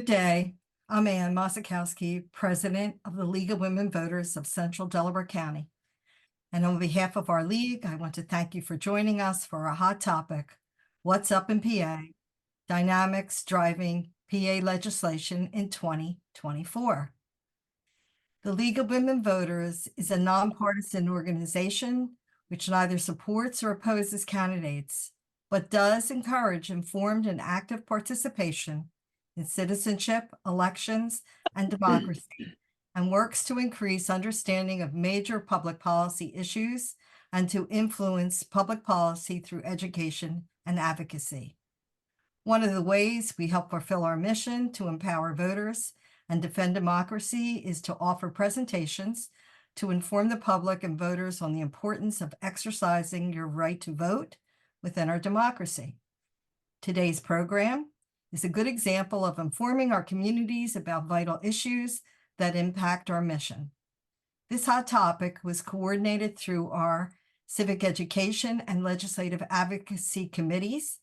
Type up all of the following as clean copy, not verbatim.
Good day. I'm Ann Mosikowski, President of the League of Women Voters of Central Delaware County. And on behalf of our league, I want to thank you for joining us for our hot topic, What's Up in PA? Dynamics Driving PA Legislation in 2024. The League of Women Voters is a nonpartisan organization which neither supports or opposes candidates, but does encourage informed and active participation in citizenship, elections, and democracy, and works to increase understanding of major public policy issues and to influence public policy through education and advocacy. One of the ways we help fulfill our mission to empower voters and defend democracy is to offer presentations to inform the public and voters on the importance of exercising your right to vote within our democracy. Today's program is a good example of informing our communities about vital issues that impact our mission. This hot topic was coordinated through our civic education and legislative advocacy committees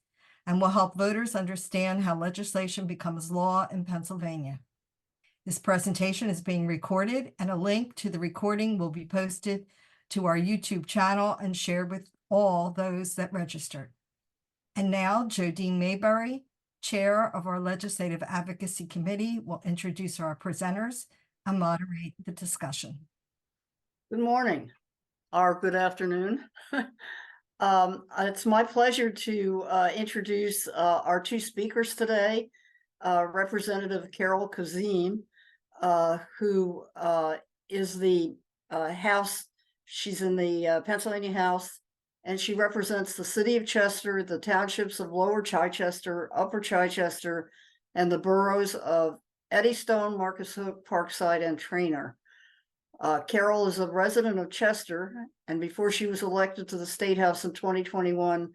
and will help voters understand how legislation becomes law in Pennsylvania. This presentation is being recorded, and a link to the recording will be posted to our YouTube channel and shared with all those that registered. And now, Jodine Mayberry, Chair of our Legislative Advocacy Committee, will introduce our presenters and moderate the discussion. Good morning or good afternoon. It's my pleasure to introduce our two speakers today, Representative Carol Kazeem, who is the House. She's in the Pennsylvania House, and she represents the city of Chester, the townships of Lower Chichester, Upper Chichester, and the boroughs of Eddystone, Marcus Hook, Parkside, and Trainer. Carol is a resident of Chester, and before she was elected to the State House in 2021,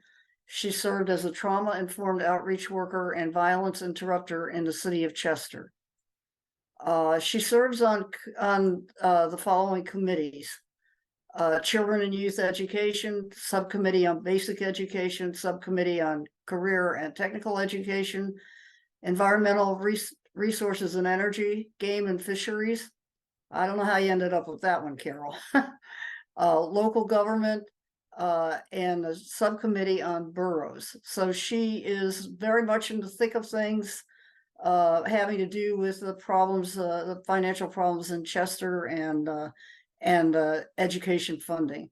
she served as a trauma-informed outreach worker and violence interrupter in the city of Chester. She serves on the following committees: Children and Youth Education, Subcommittee on Basic Education, Subcommittee on Career and Technical Education, Environmental Resources and Energy, Game and Fisheries. I don't know how you ended up with that one, Carol. Local Government, and a Subcommittee on Boroughs. So she is very much in the thick of things having to do with the problems, the financial problems in Chester and education funding.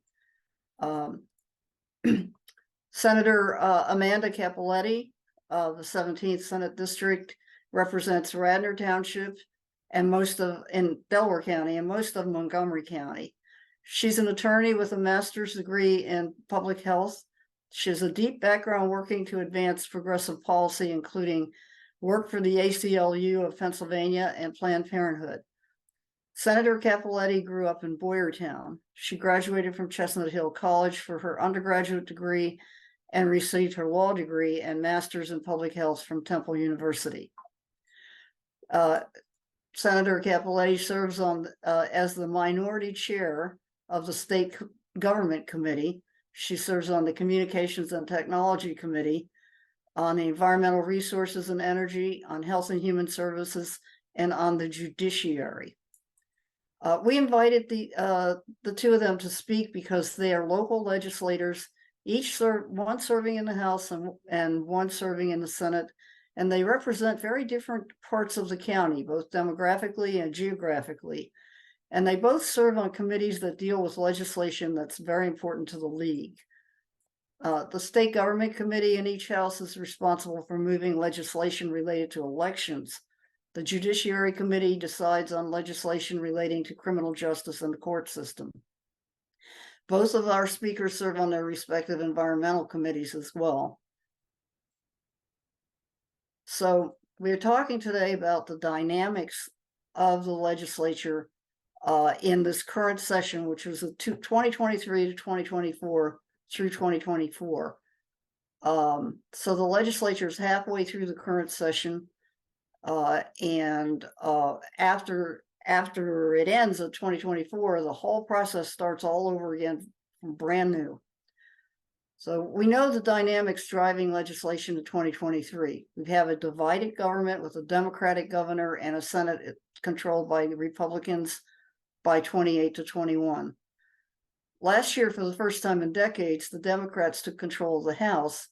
Senator Amanda Cappelletti of the 17th Senate District represents Radnor Township and in Delaware County and most of Montgomery County. She's an attorney with a master's degree in public health. She has a deep background working to advance progressive policy, including work for the ACLU of Pennsylvania and Planned Parenthood. Senator Cappelletti grew up in Boyertown. She graduated from Chestnut Hill College for her undergraduate degree and received her law degree and master's in public health from Temple University. Senator Cappelletti serves on as the minority chair of the State Government Committee. She serves on the Communications and Technology Committee, on the Environmental Resources and Energy, on Health and Human Services, and on the Judiciary. We invited the two of them to speak because they are local legislators, one serving in the House and one serving in the Senate, and they represent very different parts of the county, both demographically and geographically. And they both serve on committees that deal with legislation that's very important to the league. The State Government Committee in each house is responsible for moving legislation related to elections. The Judiciary Committee decides on legislation relating to criminal justice and the court system. Both of our speakers serve on their respective environmental committees as well. So we're talking today about the dynamics of the legislature in this current session, which was 2023 to 2024 through 2024. So the legislature is halfway through the current session, and after it ends at 2024, the whole process starts all over again, brand new. So we know the dynamics driving legislation in 2023. We have a divided government with a Democratic governor and a Senate controlled by Republicans by 28-21. Last year, for the first time in decades, the Democrats took control of the House,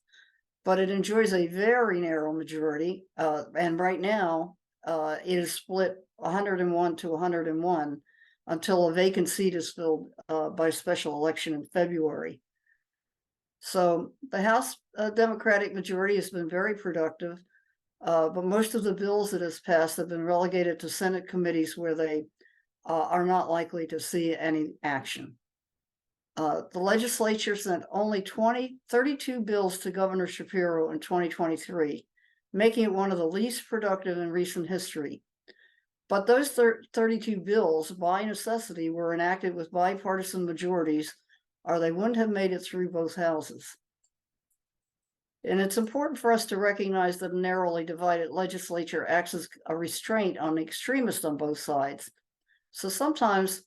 but it enjoys a very narrow majority. And right now, it is split 101-101 until a vacant seat is filled by special election in February. So the House Democratic majority has been very productive, but most of the bills that has passed have been relegated to Senate committees where they are not likely to see any action. The legislature sent only 32 bills to Governor Shapiro in 2023, making it one of the least productive in recent history. But those 32 bills, by necessity, were enacted with bipartisan majorities, or they wouldn't have made it through both houses. And it's important for us to recognize that a narrowly divided legislature acts as a restraint on the extremists on both sides. So sometimes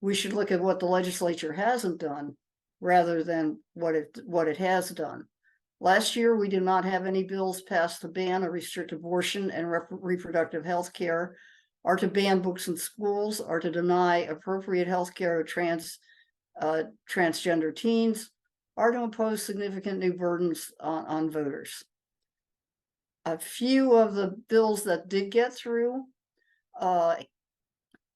we should look at what the legislature hasn't done rather than what it has done. Last year, we did not have any bills passed to ban or restrict abortion and reproductive health care, or to ban books in schools, or to deny appropriate health care to transgender teens, or to impose significant new burdens on voters. A few of the bills that did get through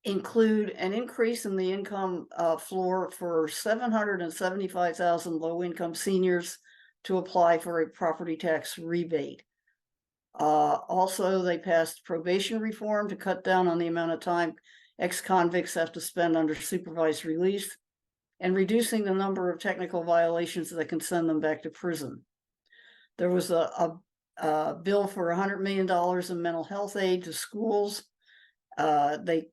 include an increase in the income floor for 775,000 low-income seniors to apply for a property tax rebate. Also, they passed probation reform to cut down on the amount of time ex-convicts have to spend under supervised release, and reducing the number of technical violations that can send them back to prison. There was a bill for $100 million in mental health aid to schools. The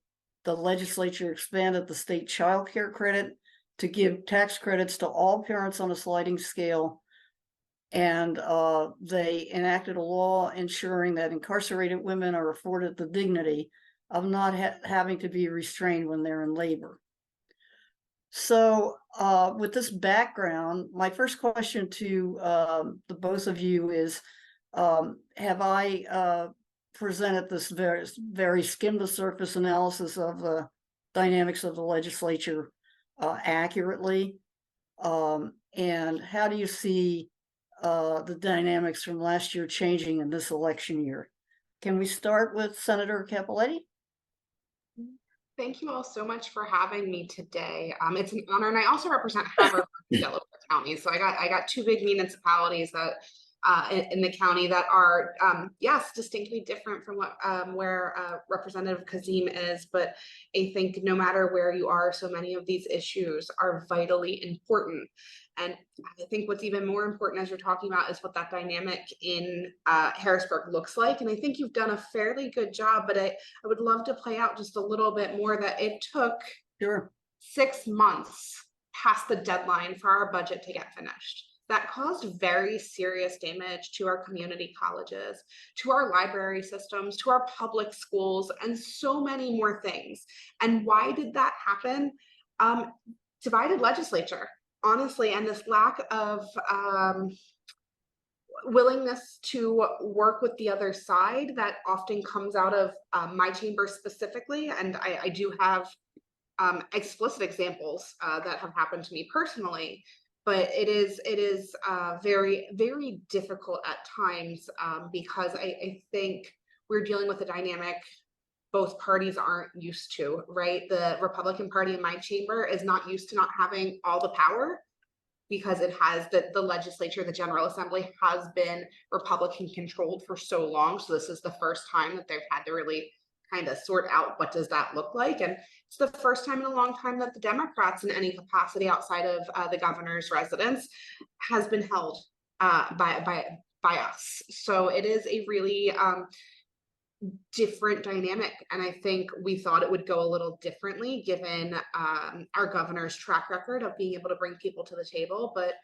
legislature expanded the state child care credit to give tax credits to all parents on a sliding scale. And they enacted a law ensuring that incarcerated women are afforded the dignity of not having to be restrained when they're in labor. So with this background, my first question to the both of you is, have I presented this very skim the surface analysis of the dynamics of the legislature accurately? And how do you see the dynamics from last year changing in this election year? Can we start with Senator Cappelletti? Thank you all so much for having me today. It's an honor, and I also represent Delaware County. So I got two big municipalities that in the county that are yes, distinctly different from what where Representative Kazeem is. But I think no matter where you are, so many of these issues are vitally important. And I think what's even more important as you're talking about is what that dynamic in Harrisburg looks like. And I think you've done a fairly good job, but I would love to play out just a little bit more that it took 6 months past the deadline for our budget to get finished. That caused very serious damage to our community colleges, to our library systems, to our public schools, and so many more things. And why did that happen? Divided legislature. Honestly, and this lack of willingness to work with the other side that often comes out of my chamber specifically. And I do have explicit examples that have happened to me personally, but it is very, very difficult at times because I think we're dealing with a dynamic both parties aren't used to, right? The Republican Party in my chamber is not used to not having all the power because it has the legislature, the General Assembly has been Republican controlled for so long. So this is the first time that they've had to really kind of sort out what does that look like. And it's the first time in a long time that the Democrats in any capacity outside of the governor's residence has been held by us. So it is a really different dynamic, and I think we thought it would go a little differently given our governor's track record of being able to bring people to the table, but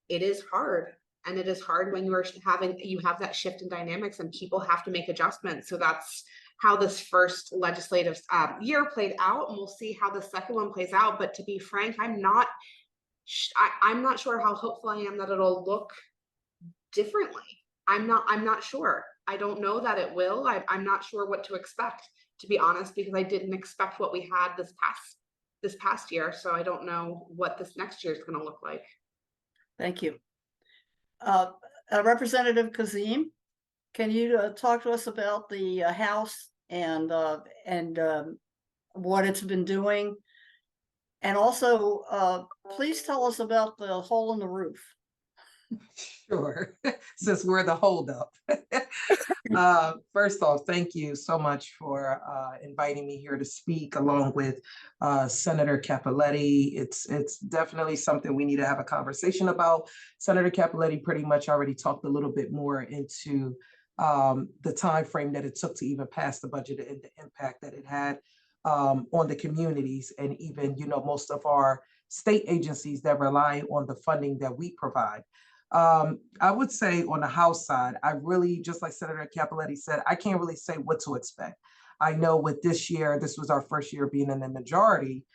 it is hard, and it is hard when you have that shift in dynamics and people have to make adjustments. So that's how this first legislative year played out, and we'll see how the second one plays out. But to be frank, I'm not I'm not sure how hopeful I am that it'll look differently. I'm not sure. I don't know that it will. I'm not sure what to expect, to be honest, because I didn't expect what we had this past year. So I don't know what this next year is going to look like. Thank you. Representative Kazeem, can you talk to us about the House and what it's been doing? And also, please tell us about the hole in the roof. Sure, since we're the holdup. First off, thank you so much for inviting me here to speak along with Senator Cappelletti. It's definitely something we need to have a conversation about. Senator Cappelletti pretty much already talked a little bit more into the time frame that it took to even pass the budget and the impact that it had on the communities, and even, you know, most of our state agencies that rely on the funding that we provide. I would say on the House side, I really, just like Senator Cappelletti said, I can't really say what to expect. I know with this year, this was our first year being in the majority.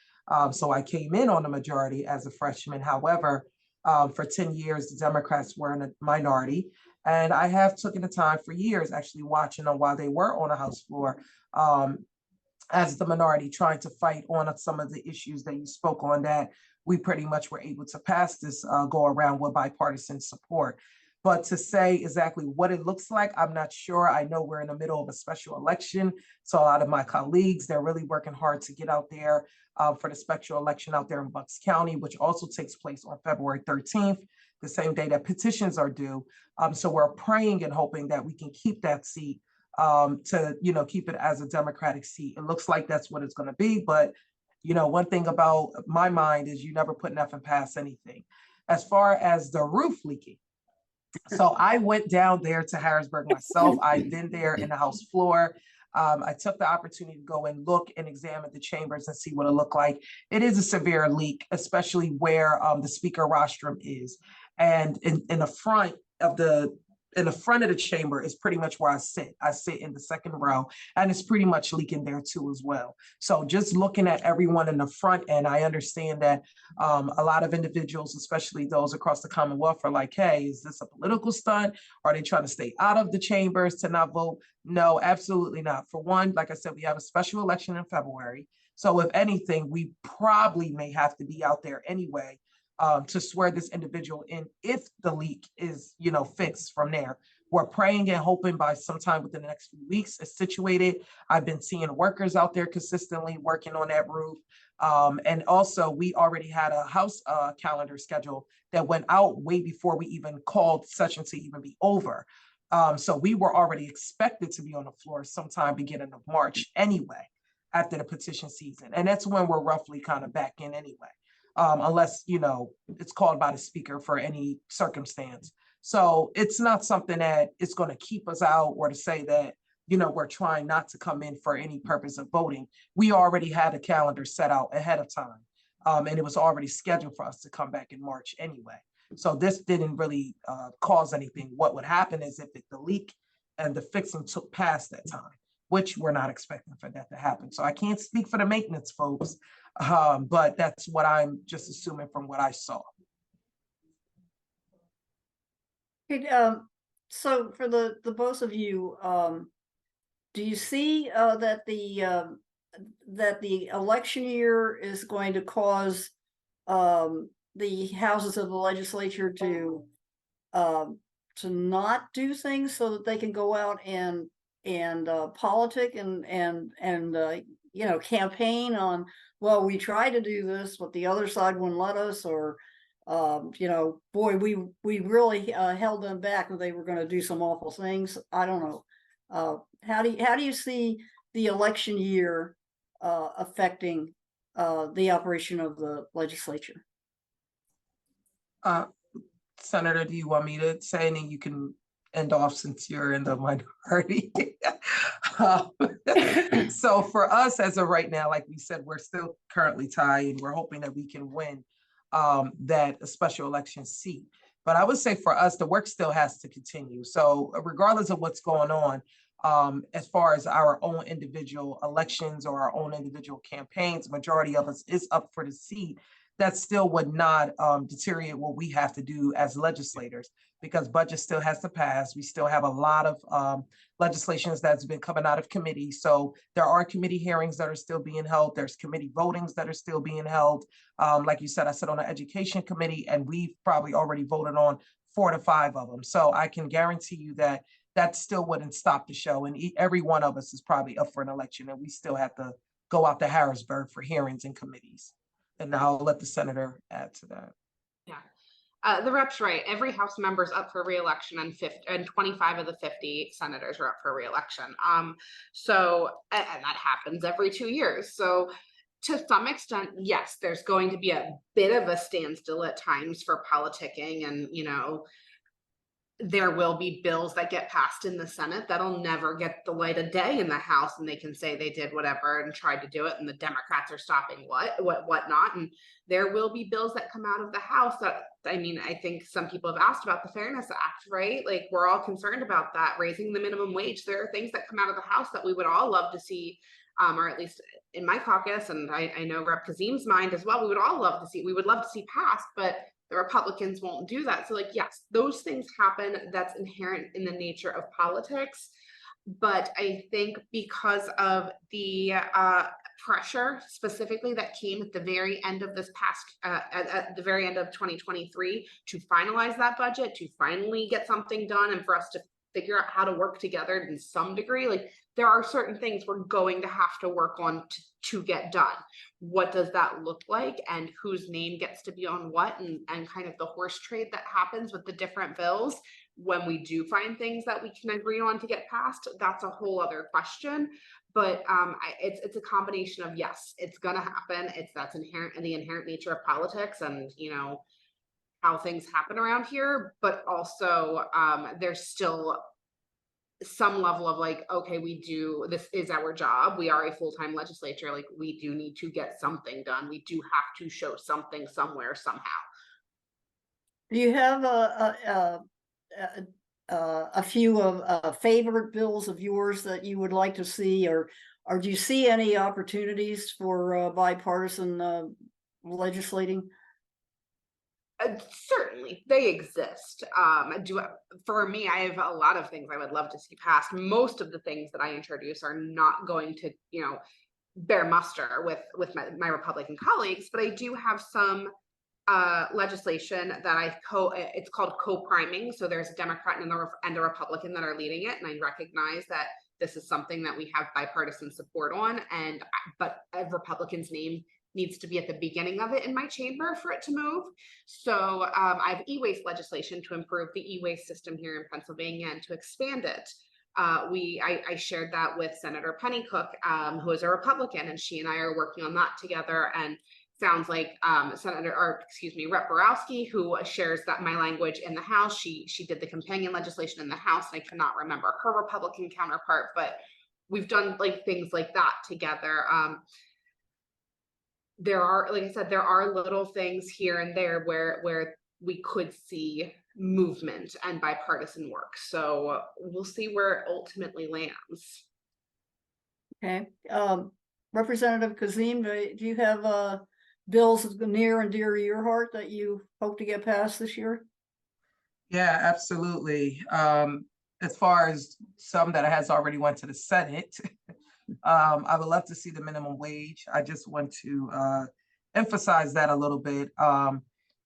So I came in on the majority as a freshman. However, for 10 years, the Democrats were in a minority. And I have taken the time for years actually watching them while they were on the House floor as the minority, trying to fight on some of the issues that you spoke on, that we pretty much were able to pass this go around with bipartisan support. But to say exactly what it looks like, I'm not sure. I know we're in the middle of a special election. So a lot of my colleagues, they're really working hard to get out there for the special election out there in Bucks County, which also takes place on February 13th, the same day that petitions are due. So we're praying and hoping that we can keep that seat to, you know, keep it as a Democratic seat. It looks like that's what it's going to be. But, you know, one thing about my mind is you never put nothing past anything. As far as the roof leaking, so I went down there to Harrisburg myself. I've been there in the House floor. I took the opportunity to go and look and examine the chambers and see what it looked like. It is a severe leak, especially where the speaker rostrum is. And in the front of the chamber is pretty much where I sit. I sit in the second row, and it's pretty much leaking there too as well. So just looking at everyone in the front end, I understand that a lot of individuals, especially those across the Commonwealth, are like, hey, is this a political stunt? Are they trying to stay out of the chambers to not vote? No, absolutely not. For one, like I said, we have a special election in February. So if anything, we probably may have to be out there anyway to swear this individual in if the leak is, you know, fixed from there. We're praying and hoping by sometime within the next few weeks it's situated. I've been seeing workers out there consistently working on that roof. And also we already had a House calendar schedule that went out way before we even called session to even be over. So we were already expected to be on the floor sometime beginning of March anyway, after the petition season. And that's when we're roughly kind of back in anyway. Unless, you know, it's called by the speaker for any circumstance. So it's not something that it's going to keep us out, or to say that, you know, we're trying not to come in for any purpose of voting. We already had a calendar set out ahead of time. And it was already scheduled for us to come back in March anyway. So this didn't really cause anything. What would happen is if the leak and the fixing took past that time, which we're not expecting for that to happen. So I can't speak for the maintenance folks, but that's what I'm just assuming from what I saw. Hey, so for the both of you, do you see that the election year is going to cause the houses of the legislature to not do things so that they can go out and politic and you know, campaign on, well, we tried to do this, but the other side wouldn't let us, or you know, boy, we really held them back and they were going to do some awful things. I don't know. How do you see the election year affecting the operation of the legislature? Senator, do you want me to say anything? You can end off since you're in the minority. So for us, as of right now, like we said, we're still currently tied, and we're hoping that we can win that special election seat. But I would say for us, the work still has to continue. So regardless of what's going on, as far as our own individual elections or our own individual campaigns, majority of us is up for the seat. that still would not deteriorate what we have to do as legislators, because budget still has to pass. We still have a lot of legislations that's been coming out of committee. So there are committee hearings that are still being held. There's committee votings that are still being held. Like you said, I sit on the education committee, and we've probably already voted on 4 to 5 of them. So I can guarantee you that that still wouldn't stop the show. And every one of us is probably up for an election, and we still have to go out to Harrisburg for hearings and committees. And now I'll let the senator add to that. Yeah. The rep's right. Every House member's up for re-election, and 25 of the 50 senators are up for re-election. So and that happens every 2 years. So to some extent, yes, there's going to be a bit of a standstill at times for politicking, and there will be bills that get passed in the Senate that'll never get the light of day in the House, and they can say they did whatever and tried to do it, and the Democrats are stopping whatnot. And there will be bills that come out of the House that, I mean, I think some people have asked about the Fairness Act, right? Like, we're all concerned about that, raising the minimum wage. There are things that come out of the House that we would all love to see, or at least in my caucus, and I know Rep. Kazeem's mind as well, we would love to see passed, but the Republicans won't do that. So, like, yes, those things happen. That's inherent in the nature of politics. But I think because of the pressure specifically that came at the very end of this past, at the very end of 2023, to finalize that budget, to finally get something done, and for us to figure out how to work together in some degree, like, there are certain things we're going to have to work on to get done. What does that look like, and whose name gets to be on what, and kind of the horse trade that happens with the different bills when we do find things that we can agree on to get passed? That's a whole other question. But it's a combination of, yes, it's gonna happen. That's inherent in the inherent nature of politics, and how things happen around here. But also there's still some level of, like, okay, this is our job. We are a full-time legislature. Like, we do need to get something done. We do have to show something somewhere, somehow. Do you have a few of favorite bills of yours that you would like to see, or do you see any opportunities for bipartisan legislating? Certainly, they exist. For me, I have a lot of things I would love to see passed. Most of the things that I introduce are not going to, bear muster with my Republican colleagues, but I do have some legislation that it's called co-priming. So there's a Democrat and a Republican that are leading it, and I recognize that this is something that we have bipartisan support on, but a Republican's name needs to be at the beginning of it in my chamber for it to move. So I have e-waste legislation to improve the e-waste system here in Pennsylvania and to expand it. I shared that with Senator Pennycook, who is a Republican, and she and I are working on that together. And sounds like Rep. Borowski, who shares that my language in the House, she did the companion legislation in the House, and I cannot remember her Republican counterpart, but we've done like things like that together. There are, like I said, there are little things here and there where we could see movement and bipartisan work. So we'll see where it ultimately lands. Okay. Representative Kazeem, do you have bills near and dear to your heart that you hope to get passed this year? Yeah, absolutely. As far as some that has already went to the Senate, I would love to see the minimum wage. I just want to emphasize that a little bit.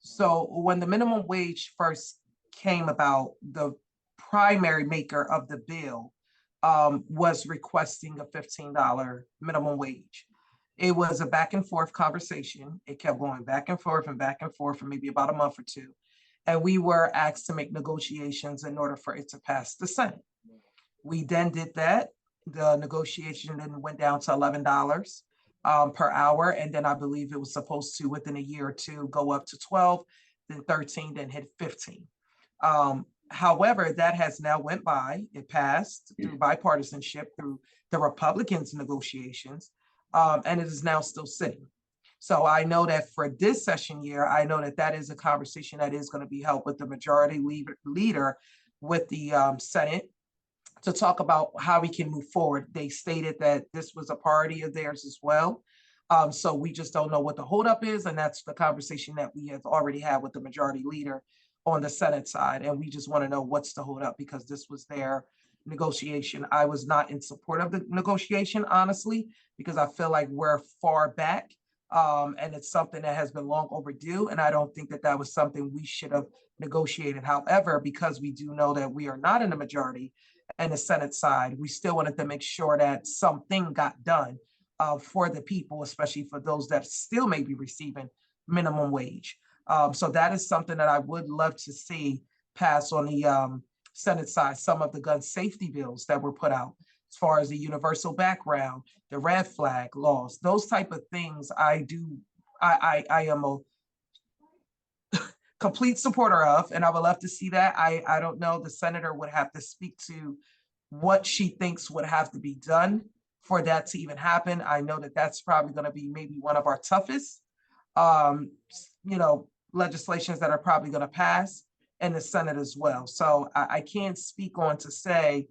So when the minimum wage first came about, the primary maker of the bill was requesting a $15 minimum wage. It was a back and forth conversation. It kept going back and forth for maybe about a month or two. And we were asked to make negotiations in order for it to pass the Senate. We then did that. The negotiation then went down to $11 per hour. And then I believe it was supposed to, within a year or two, go up to 12, then 13, then hit 15. However, that has now went by. It passed through bipartisanship, through the Republicans' negotiations, and it is now still sitting. So I know that for this session year, I know that that is a conversation that is going to be held with the majority leader with the Senate to talk about how we can move forward. They stated that this was a priority of theirs as well. So we just don't know what the holdup is, and that's the conversation that we have already had with the majority leader on the Senate side, and we just want to know what's the holdup because this was their negotiation. I was not in support of the negotiation, honestly, because I feel like we're far back, and it's something that has been long overdue, and I don't think that that was something we should have negotiated. However, because we do know that we are not in the majority and the Senate side, we still wanted to make sure that something got done for the people, especially for those that still may be receiving minimum wage. So that is something that I would love to see pass on the Senate side. Some of the gun safety bills that were put out, as far as the universal background, the red flag laws, those type of things, I am a complete supporter of, and I would love to see that. I don't know, the senator would have to speak to what she thinks would have to be done for that to even happen. I know that that's probably going to be maybe one of our toughest, legislations that are probably going to pass in the Senate as well. So I can't speak on to say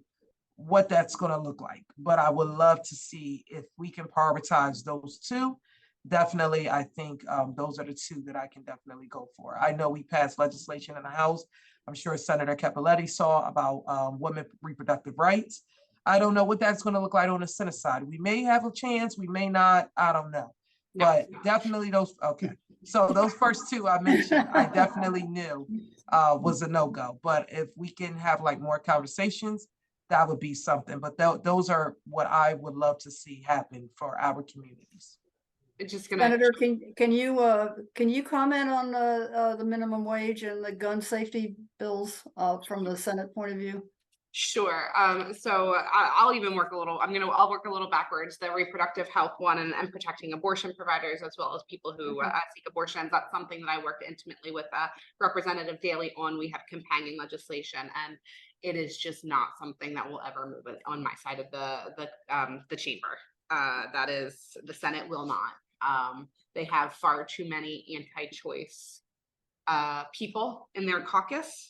what that's going to look like, but I would love to see if we can prioritize those two. Definitely, I think those are the two that I can definitely go for. I know we passed legislation in the House. I'm sure Senator Cappelletti saw about women reproductive rights. I don't know what that's going to look like on the Senate side. We may have a chance, we may not, I don't know. But definitely those, okay. So those first two I mentioned, I definitely knew was a no-go. But if we can have like more conversations, that would be something. But those are what I would love to see happen for our communities. It's just gonna. Senator, can you comment on the minimum wage and the gun safety bills from the Senate point of view? Sure. So I'll even work a little, I'll work a little backwards. The reproductive health one and protecting abortion providers as well as people who seek abortions. That's something that I worked intimately with Representative Daly on. We have companion legislation, and it is just not something that will ever move on my side of the chamber. That is, the Senate will not. They have far too many anti-choice people in their caucus.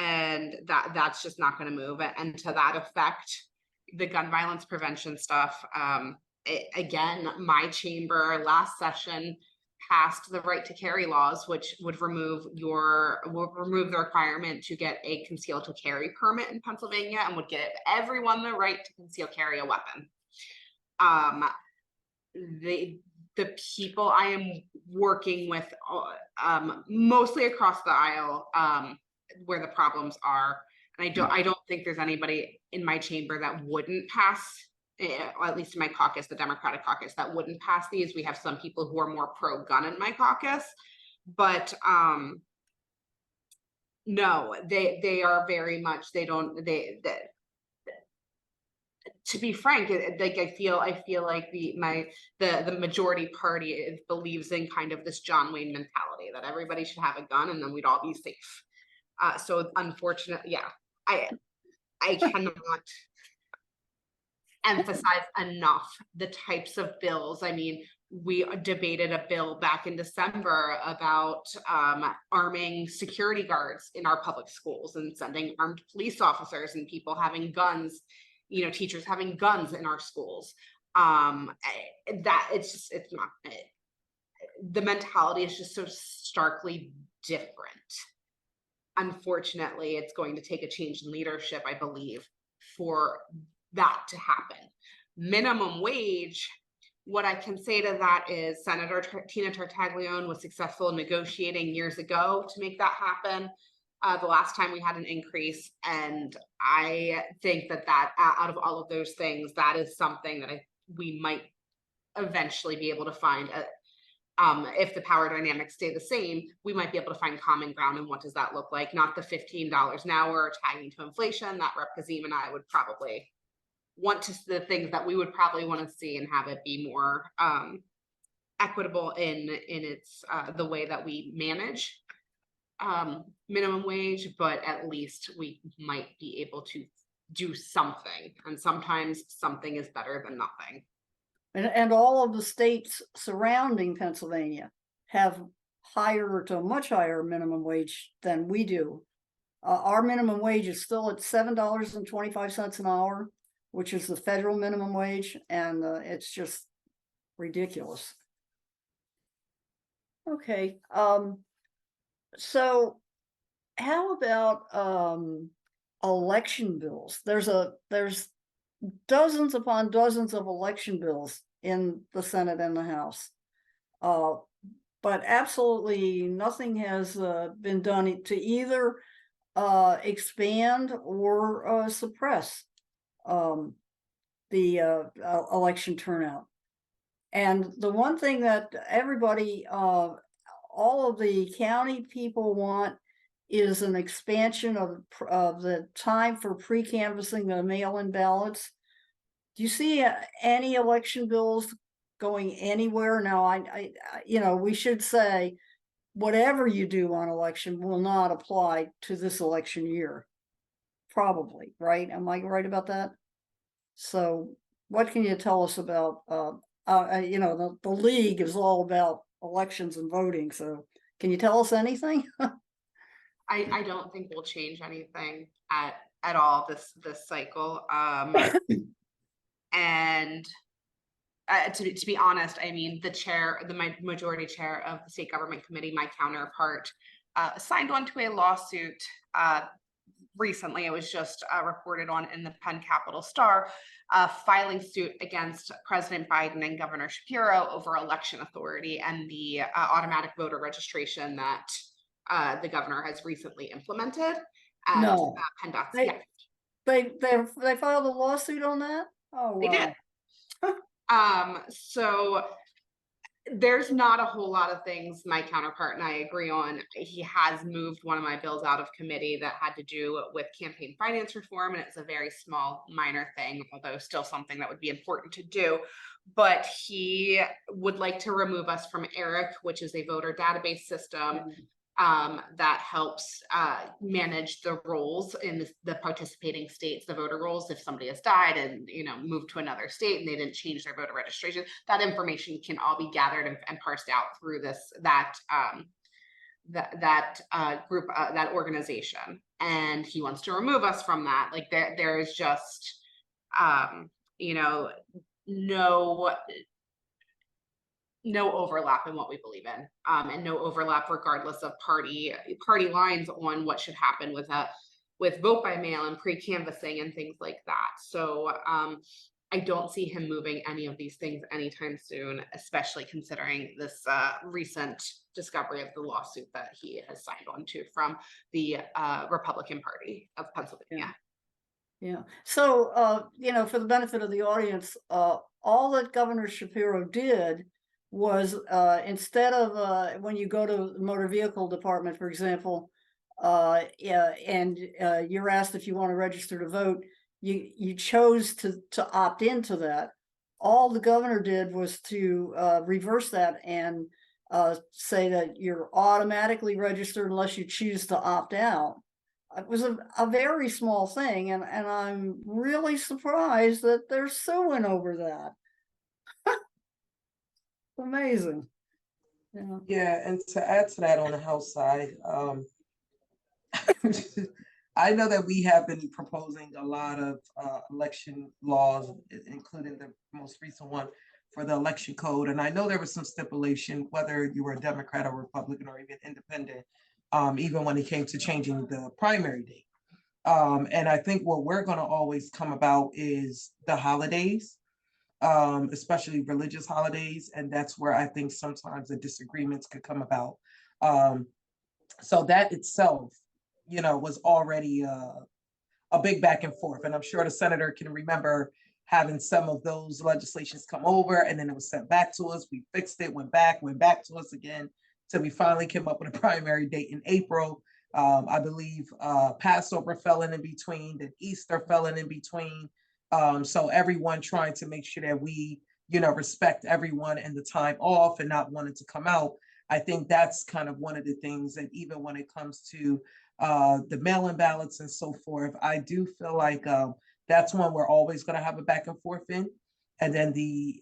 And that's just not going to move. And to that effect, the gun violence prevention stuff, again, my chamber last session passed the right to carry laws, which would remove the requirement to get a concealed to carry permit in Pennsylvania and would give everyone the right to conceal carry a weapon. The people I am working with, mostly across the aisle, where the problems are, and I don't think there's anybody in my chamber that wouldn't pass, at least in my caucus, the Democratic caucus, that wouldn't pass these. We have some people who are more pro-gun in my caucus, but no, they are very much, to be frank, like I feel like the majority party believes in kind of this John Wayne mentality that everybody should have a gun and then we'd all be safe. So unfortunately, yeah, I cannot emphasize enough the types of bills. I mean, we debated a bill back in December about arming security guards in our public schools and sending armed police officers and people having guns, teachers having guns in our schools. It's not, the mentality is just so starkly different. Unfortunately, it's going to take a change in leadership, I believe, for that to happen. Minimum wage, what I can say to that is Senator Tina Tartaglione was successful in negotiating years ago to make that happen. The last time we had an increase, and I think that out of all of those things, that is something that we might eventually be able to find. If the power dynamics stay the same, we might be able to find common ground. And what does that look like? Not the $15 an hour tagging to inflation that Rep. Kazeem and I would probably want to, the things that we would probably want to see and have it be more equitable in its the way that we manage minimum wage, but at least we might be able to do something. And sometimes something is better than nothing. And all of the states surrounding Pennsylvania have higher to a much higher minimum wage than we do. Our minimum wage is still at $7.25 an hour, which is the federal minimum wage. And it's just ridiculous. Okay, so how about election bills? There's dozens upon dozens of election bills in the Senate and the House. But absolutely nothing has been done to either expand or suppress the election turnout. And the one thing that everybody, all of the county people want is an expansion of the time for pre-canvassing the mail-in ballots. Do you see any election bills going anywhere? Now, I we should say whatever you do on election will not apply to this election year. Probably, right? Am I right about that? So what can you tell us about, the league is all about elections and voting. So can you tell us anything? I don't think we'll change anything at all this cycle. And to be honest, I mean, the majority chair of the state government committee, my counterpart, signed on to a lawsuit recently. It was just reported on in the Penn Capital Star, filing suit against President Biden and Governor Shapiro over election authority and the automatic voter registration that the governor has recently implemented. And No. PennDOT's, They- yeah. They filed a lawsuit on that? Oh, wow. They did. So there's not a whole lot of things my counterpart and I agree on. He has moved one of my bills out of committee that had to do with campaign finance reform, and it's a very small, minor thing, although still something that would be important to do. But he would like to remove us from ERIC, which is a voter database system that helps manage the rolls in the participating states, the voter rolls. If somebody has died and moved to another state and they didn't change their voter registration, that information can all be gathered and parsed out through that group, that organization. And he wants to remove us from that. Like there is just no overlap in what we believe in, and no overlap regardless of party lines on what should happen with vote by mail and pre-canvassing and things like that. So I don't see him moving any of these things anytime soon, especially considering this recent discovery of the lawsuit that he has signed on to from the Republican Party of Pennsylvania. Yeah. So, for the benefit of the audience, all that Governor Shapiro did was instead of when you go to the motor vehicle department, for example, and you're asked if you want to register to vote, you chose to opt into that. All the governor did was to reverse that and say that you're automatically registered unless you choose to opt out. It was a very small thing, and I'm really surprised that they're suing over that. Amazing. Yeah, and to add to that on the House side, I know that we have been proposing a lot of election laws, including the most recent one for the election code. And I know there was some stipulation, whether you were a Democrat or Republican or even independent, even when it came to changing the primary date. And I think what we're going to always come about is the holidays, especially religious holidays. And that's where I think sometimes the disagreements could come about. So that itself, was already a big back and forth. And I'm sure the senator can remember having some of those legislations come over, and then it was sent back to us. We fixed it, went back to us again. So we finally came up with a primary date in April. I believe Passover fell in between, then Easter fell in between. So everyone trying to make sure that we, respect everyone and the time off and not wanting to come out. I think that's kind of one of the things that even when it comes to the mail-in ballots and so forth, I do feel like that's one we're always going to have a back and forth in. And then the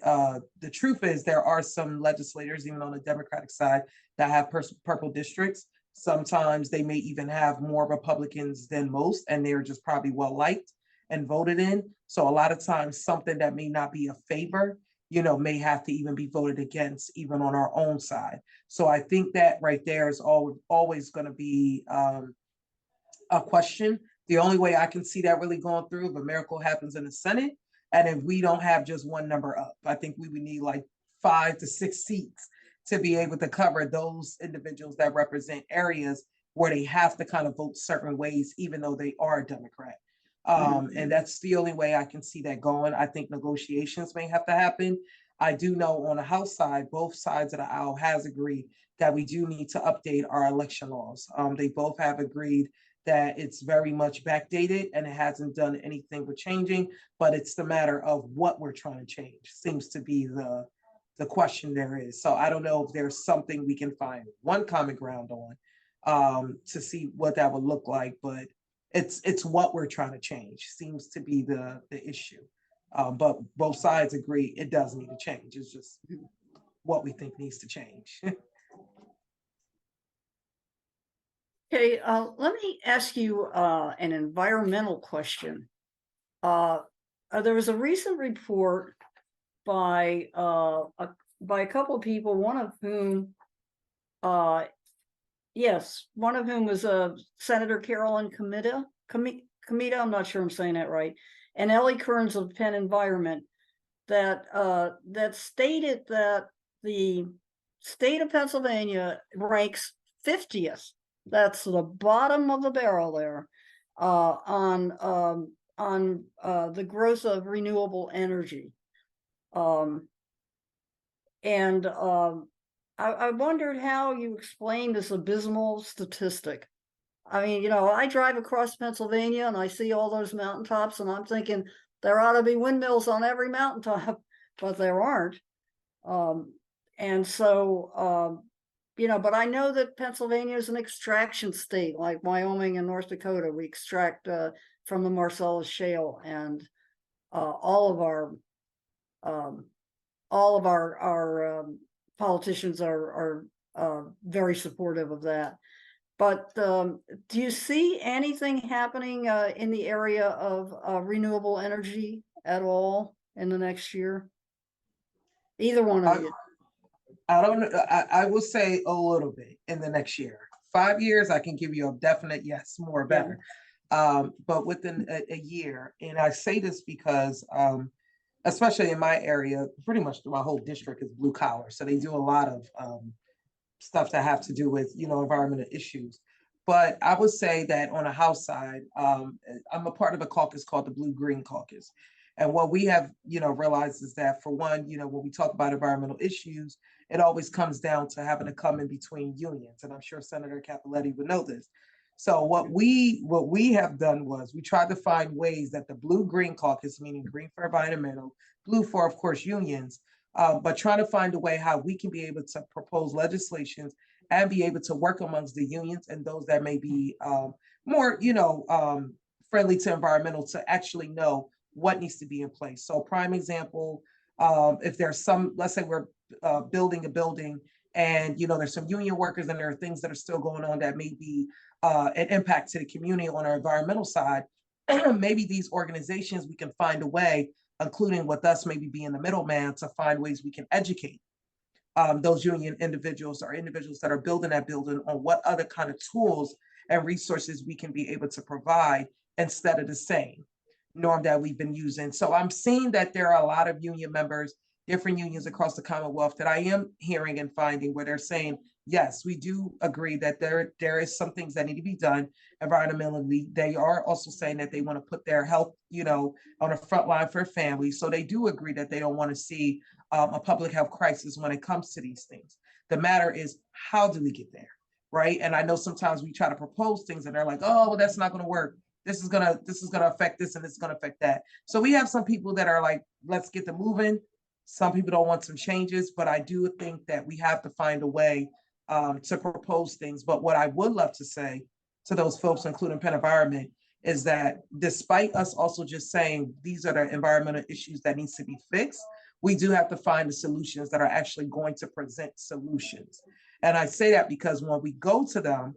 truth is there are some legislators, even on the Democratic side, that have purple districts. Sometimes they may even have more Republicans than most, and they're just probably well-liked and voted in. So a lot of times something that may not be a favor may have to even be voted against, even on our own side. So I think that right there is always going to be a question. The only way I can see that really going through, if a miracle happens in the Senate, and if we don't have just one number up, I think we would need like 5 to 6 seats to be able to cover those individuals that represent areas where they have to kind of vote certain ways, even though they are a Democrat. And that's the only way I can see that going. I think negotiations may have to happen. I do know on the House side, both sides of the aisle has agreed that we do need to update our election laws. They both have agreed that it's very much backdated and it hasn't done anything with changing, but it's the matter of what we're trying to change seems to be the question there is. So I don't know if there's something we can find one common ground on to see what that would look like, but it's what we're trying to change seems to be the issue. But both sides agree it does need to change. It's just what we think needs to change. Okay, let me ask you an environmental question. There was a recent report by a couple of people, one of whom was Senator Carol Kazeem, I'm not sure I'm saying that right, and Ellie Kearns of Penn Environment, that stated that the state of Pennsylvania ranks 50th. That's the bottom of the barrel there on the growth of renewable energy. I wondered how you explain this abysmal statistic. I mean, I drive across Pennsylvania and I see all those mountaintops and I'm thinking there ought to be windmills on every mountaintop, but there aren't. But I know that Pennsylvania is an extraction state, like Wyoming and North Dakota. We extract from the Marcellus Shale, and all of our politicians are very supportive of that. But do you see anything happening in the area of renewable energy at all in the next year? Either one of you. I don't know. I will say a little bit in the next year. 5 years, I can give you a definite yes, more better. But within a year, and I say this because, especially in my area, pretty much my whole district is blue collar. So they do a lot of stuff that have to do with, environmental issues. But I would say that on the House side, I'm a part of a caucus called the Blue Green Caucus. And what we have, realized is that for one, when we talk about environmental issues, it always comes down to having to come in between unions. And I'm sure Senator Cappelletti would know this. So what we have done was we tried to find ways that the Blue Green Caucus, meaning green for environmental, blue for, of course, unions, but trying to find a way how we can be able to propose legislations and be able to work amongst the unions and those that may be more, friendly to environmental to actually know what needs to be in place. So prime example, if there's some, let's say we're building a building and, there's some union workers and there are things that are still going on that may be an impact to the community on our environmental side, maybe these organizations, we can find a way, including with us maybe being the middleman, to find ways we can educate those union individuals or individuals that are building that building on what other kind of tools and resources we can be able to provide instead of the same norm that we've been using. So I'm seeing that there are a lot of union members, different unions across the Commonwealth that I am hearing and finding where they're saying, yes, we do agree that there is some things that need to be done environmentally. They are also saying that they want to put their health, on the front line for families. So they do agree that they don't want to see a public health crisis when it comes to these things. The matter is, how do we get there, right? And I know sometimes we try to propose things and they're like, oh, well, that's not going to work. This is gonna affect this and this is gonna affect that. So we have some people that are like, let's get them moving. Some people don't want some changes, but I do think that we have to find a way to propose things. But what I would love to say to those folks, including Penn Environment, is that despite us also just saying these are the environmental issues that needs to be fixed, we do have to find the solutions that are actually going to present solutions. And I say that because when we go to them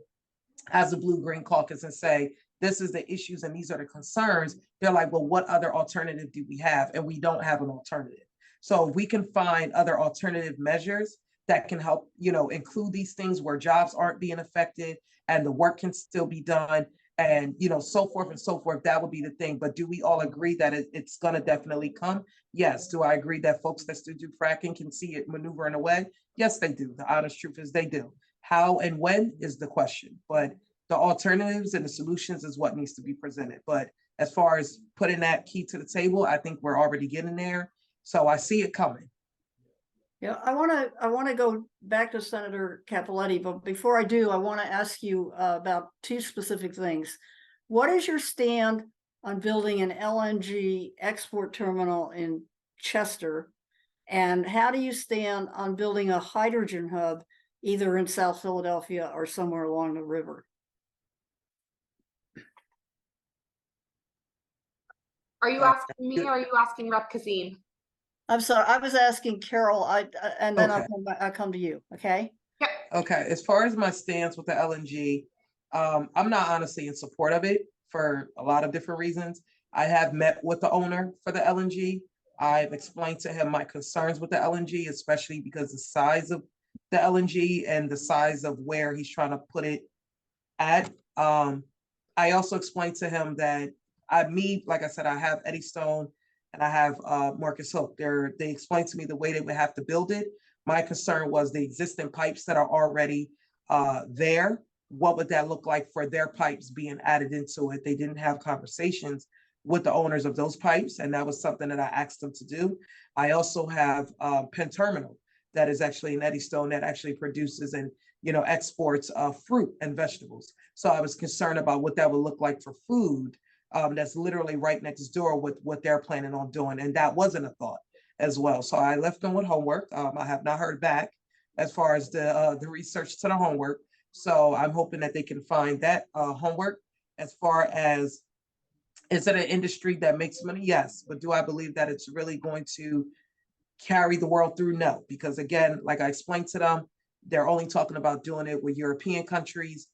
as a Blue Green Caucus and say, this is the issues and these are the concerns, they're like, well, what other alternative do we have? And we don't have an alternative. So if we can find other alternative measures that can help, include these things where jobs aren't being affected and the work can still be done and, so forth and so forth, that would be the thing. But do we all agree that it's going to definitely come? Yes. Do I agree that folks that still do fracking can see it maneuvering away? Yes, they do. The honest truth is they do. How and when is the question, but the alternatives and the solutions is what needs to be presented. But as far as putting that key to the table, I think we're already getting there. So I see it coming. Yeah, I want to go back to Senator Cappelletti, but before I do, I want to ask you about two specific things. What is your stand on building an LNG export terminal in Chester? And how do you stand on building a hydrogen hub either in South Philadelphia or somewhere along the river? Are you asking me or are you asking Rep. Kazeem? I'm sorry, I was asking Carol, and then Okay. I'll come to you, okay? Yep. Okay, as far as my stance with the LNG, I'm not honestly in support of it for a lot of different reasons. I have met with the owner for the LNG. I've explained to him my concerns with the LNG, especially because the size of the LNG and the size of where he's trying to put it at. I also explained to him that like I said, I have Eddystone and I have Marcus Hook. They explained to me the way they would have to build it. My concern was the existing pipes that are already there. What would that look like for their pipes being added into it? They didn't have conversations with the owners of those pipes, and that was something that I asked them to do. I also have Penn Terminal that is actually in Eddystone that actually produces and exports fruit and vegetables. So I was concerned about what that would look like for food. That's literally right next door with what they're planning on doing. And that wasn't a thought as well. So I left them with homework. I have not heard back as far as the research to the homework. So I'm hoping that they can find that homework. As far as, is it an industry that makes money? Yes. But do I believe that it's really going to carry the world through? No. Because again, like I explained to them, they're only talking about doing it with European countries.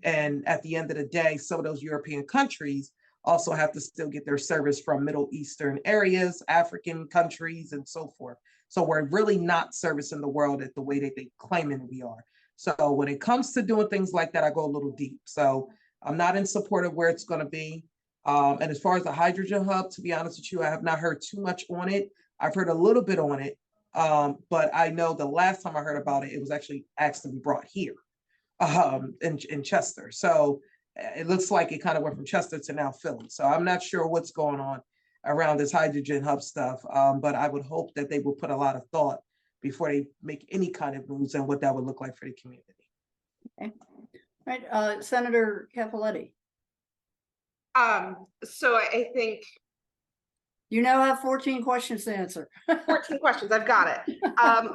And at the end of the day, some of those European countries also have to still get their service from Middle Eastern areas, African countries, and so forth. So we're really not servicing the world at the way that they claiming we are. So when it comes to doing things like that, I go a little deep. So I'm not in support of where it's going to be. And as far as the hydrogen hub, to be honest with you, I have not heard too much on it. I've heard a little bit on it. But I know the last time I heard about it, it was actually asked to be brought here in Chester. So it looks like it kind of went from Chester to now Philly. So I'm not sure what's going on around this hydrogen hub stuff. But I would hope that they will put a lot of thought before they make any kind of moves and what that would look like for the community. Okay. All right, Senator Cappelletti. So I think You now have 14 questions to answer. 14 questions. I've got it.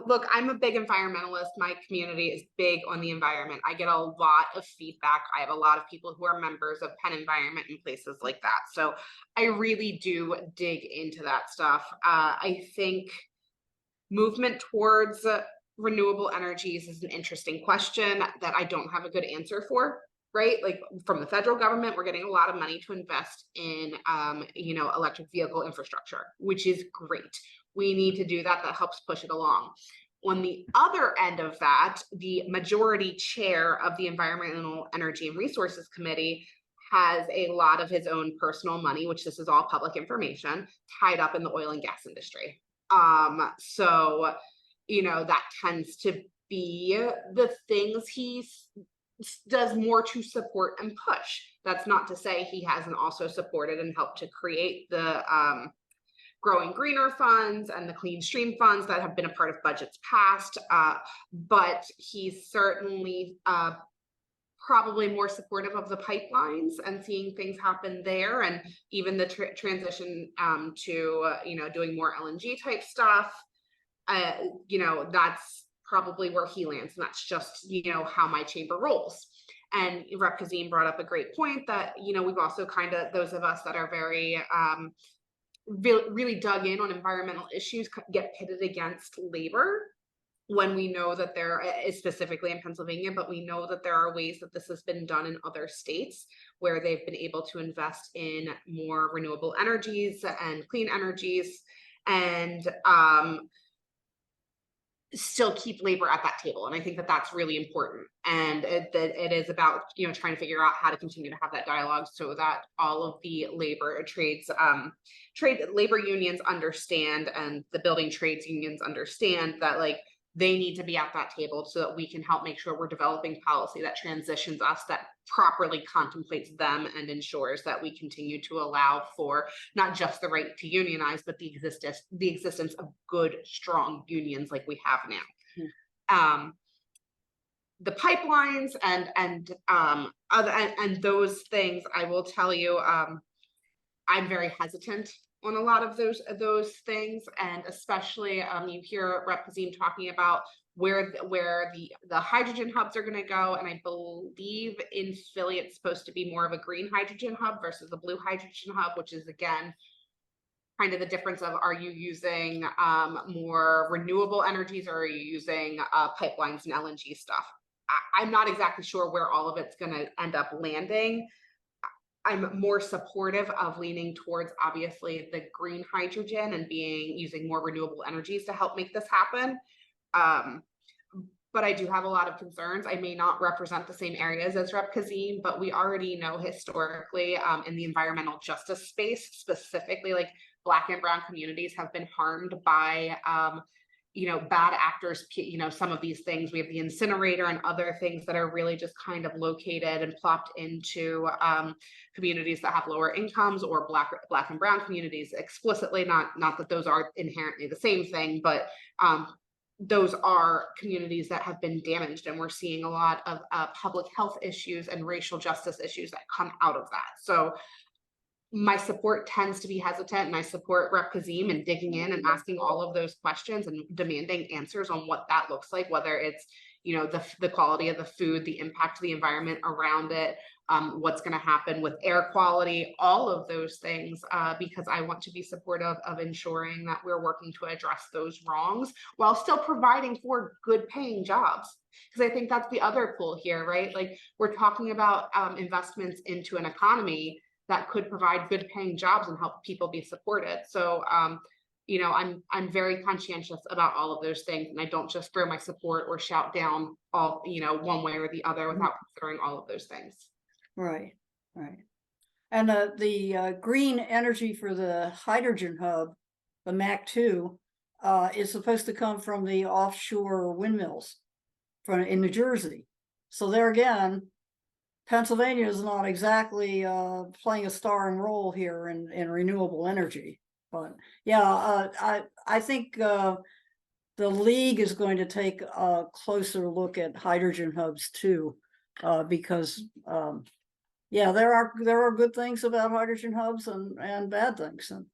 Look, I'm a big environmentalist. My community is big on the environment. I get a lot of feedback. I have a lot of people who are members of Penn Environment and places like that. So I really do dig into that stuff. I think movement towards renewable energies is an interesting question that I don't have a good answer for. Right? Like from the federal government, we're getting a lot of money to invest in, electric vehicle infrastructure, which is great. We need to do that. That helps push it along. On the other end of that, the majority chair of the Environmental, Energy, and Resources Committee has a lot of his own personal money, which this is all public information, tied up in the oil and gas industry. So, that tends to be the things he's does more to support and push. That's not to say he hasn't also supported and helped to create the Growing Greener funds and the Clean Stream funds that have been a part of budgets past, but he's certainly probably more supportive of the pipelines and seeing things happen there, and even the transition to doing more LNG type stuff. That's probably where he lands, and that's just how my chamber rolls. And Rep. Kazeem brought up a great point that we've also kind of, those of us that are very really dug in on environmental issues, get pitted against labor when we know that there is, specifically in Pennsylvania, but we know that there are ways that this has been done in other states where they've been able to invest in more renewable energies and clean energies. and still keep labor at that table. And I think that that's really important. And that it is about, trying to figure out how to continue to have that dialogue so that all of the labor trades, trade labor unions understand, and the building trades unions understand that they need to be at that table so that we can help make sure we're developing policy that transitions us, that properly contemplates them and ensures that we continue to allow for not just the right to unionize, but the existence of good, strong unions like we have now. The pipelines and those things, I will tell you, I'm very hesitant on a lot of those things, and especially you hear Rep. Kazeem talking about where the hydrogen hubs are going to go, and I believe in Philly it's supposed to be more of a green hydrogen hub versus a blue hydrogen hub, which is again kind of the difference of, are you using more renewable energies, or are you using pipelines and LNG stuff? I'm not exactly sure where all of it's going to end up landing. I'm more supportive of leaning towards obviously the green hydrogen and using more renewable energies to help make this happen. But I do have a lot of concerns. I may not represent the same areas as Rep. Kazeem, but we already know historically in the environmental justice space, specifically Black and brown communities have been harmed by bad actors, some of these things. We have the incinerator and other things that are really just kind of located and plopped into communities that have lower incomes, or Black and brown communities explicitly, not that those are inherently the same thing, but those are communities that have been damaged, and we're seeing a lot of public health issues and racial justice issues that come out of that. So my support tends to be hesitant, and I support Rep. Kazeem in digging in and asking all of those questions and demanding answers on what that looks like, whether it's, the quality of the food, the impact to the environment around it, what's going to happen with air quality, all of those things, because I want to be supportive of ensuring that we're working to address those wrongs while still providing for good paying jobs. Because I think that's the other pull here, right? We're talking about investments into an economy that could provide good paying jobs and help people be supported. So, I'm very conscientious about all of those things, and I don't just throw my support or shout down all, one way or the other without considering all of those things. Right. And the green energy for the hydrogen hub, the MAC2, is supposed to come from the offshore windmills in New Jersey. So there again, Pennsylvania is not exactly playing a starring role here in renewable energy. But yeah, I think the league is going to take a closer look at hydrogen hubs too, because yeah, there are good things about hydrogen hubs and bad things. And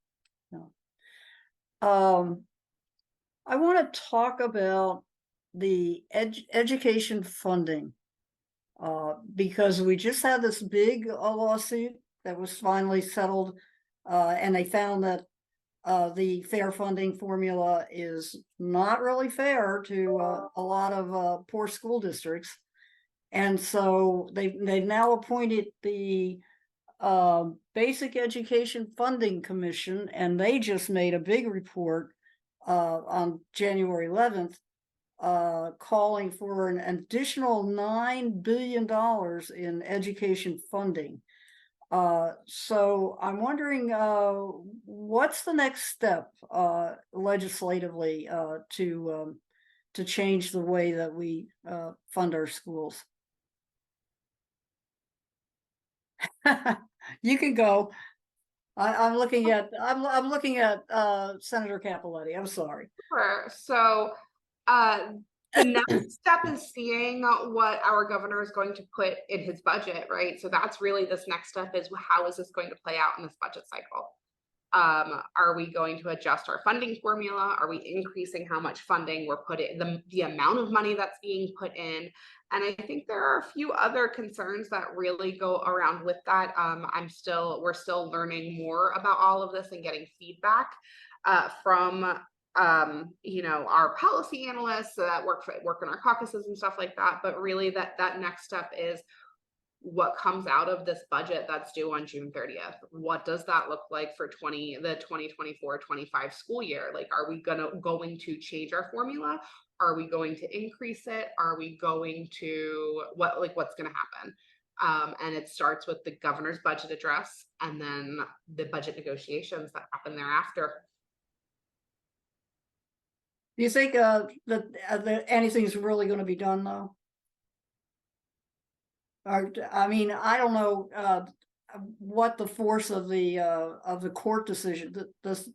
I want to talk about the education funding. Because we just had this big lawsuit that was finally settled, and they found that the fair funding formula is not really fair to a lot of poor school districts. And so they've now appointed the Basic Education Funding Commission, and they just made a big report on January 11th. Calling for an additional $9 billion in education funding. So I'm wondering, what's the next step legislatively to change the way that we fund our schools? You can go. I'm looking at Senator Cappelletti. I'm sorry. Sure. So the next step is seeing what our governor is going to put in his budget, right? So that's really this next step, is how is this going to play out in this budget cycle? Are we going to adjust our funding formula? Are we increasing how much funding we're putting, the amount of money that's being put in? And I think there are a few other concerns that really go around with that. We're still learning more about all of this and getting feedback from our policy analysts that work in our caucuses and stuff like that. But really that next step is, what comes out of this budget that's due on June 30th? What does that look like for the 2024-25 school year? Like, are we going to change our formula? Are we going to increase it? Are we going to what's going to happen? And it starts with the governor's budget address and then the budget negotiations that happen thereafter. Do you think that anything's really going to be done though? Or, I mean, I don't know what the force of the court decision. Does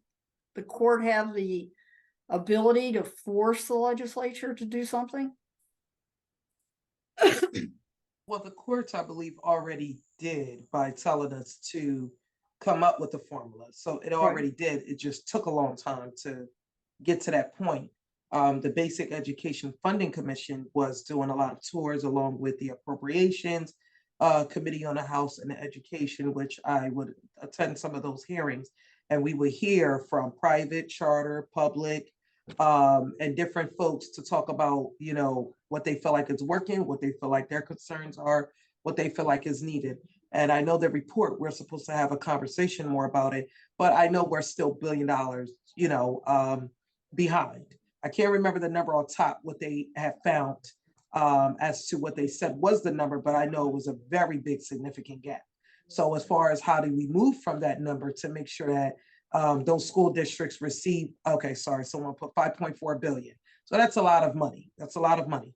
the court have the ability to force the legislature to do something? Well, the courts, I believe, already did by telling us to come up with the formula. So it already did. It just took a long time to get to that point. The Basic Education Funding Commission was doing a lot of tours along with the Appropriations Committee on the House and the Education, which I would attend some of those hearings. And we would hear from private, charter, public, and different folks to talk about, you know, what they feel like is working, what they feel like their concerns are, what they feel like is needed. And I know the report, we're supposed to have a conversation more about it, but I know we're still $1 billion, you know, behind. I can't remember the number on top, what they have found as to what they said was the number, but I know it was a very big significant gap. So as far as how do we move from that number to make sure that those school districts receive, someone put 5.4 billion. So that's a lot of money. That's a lot of money.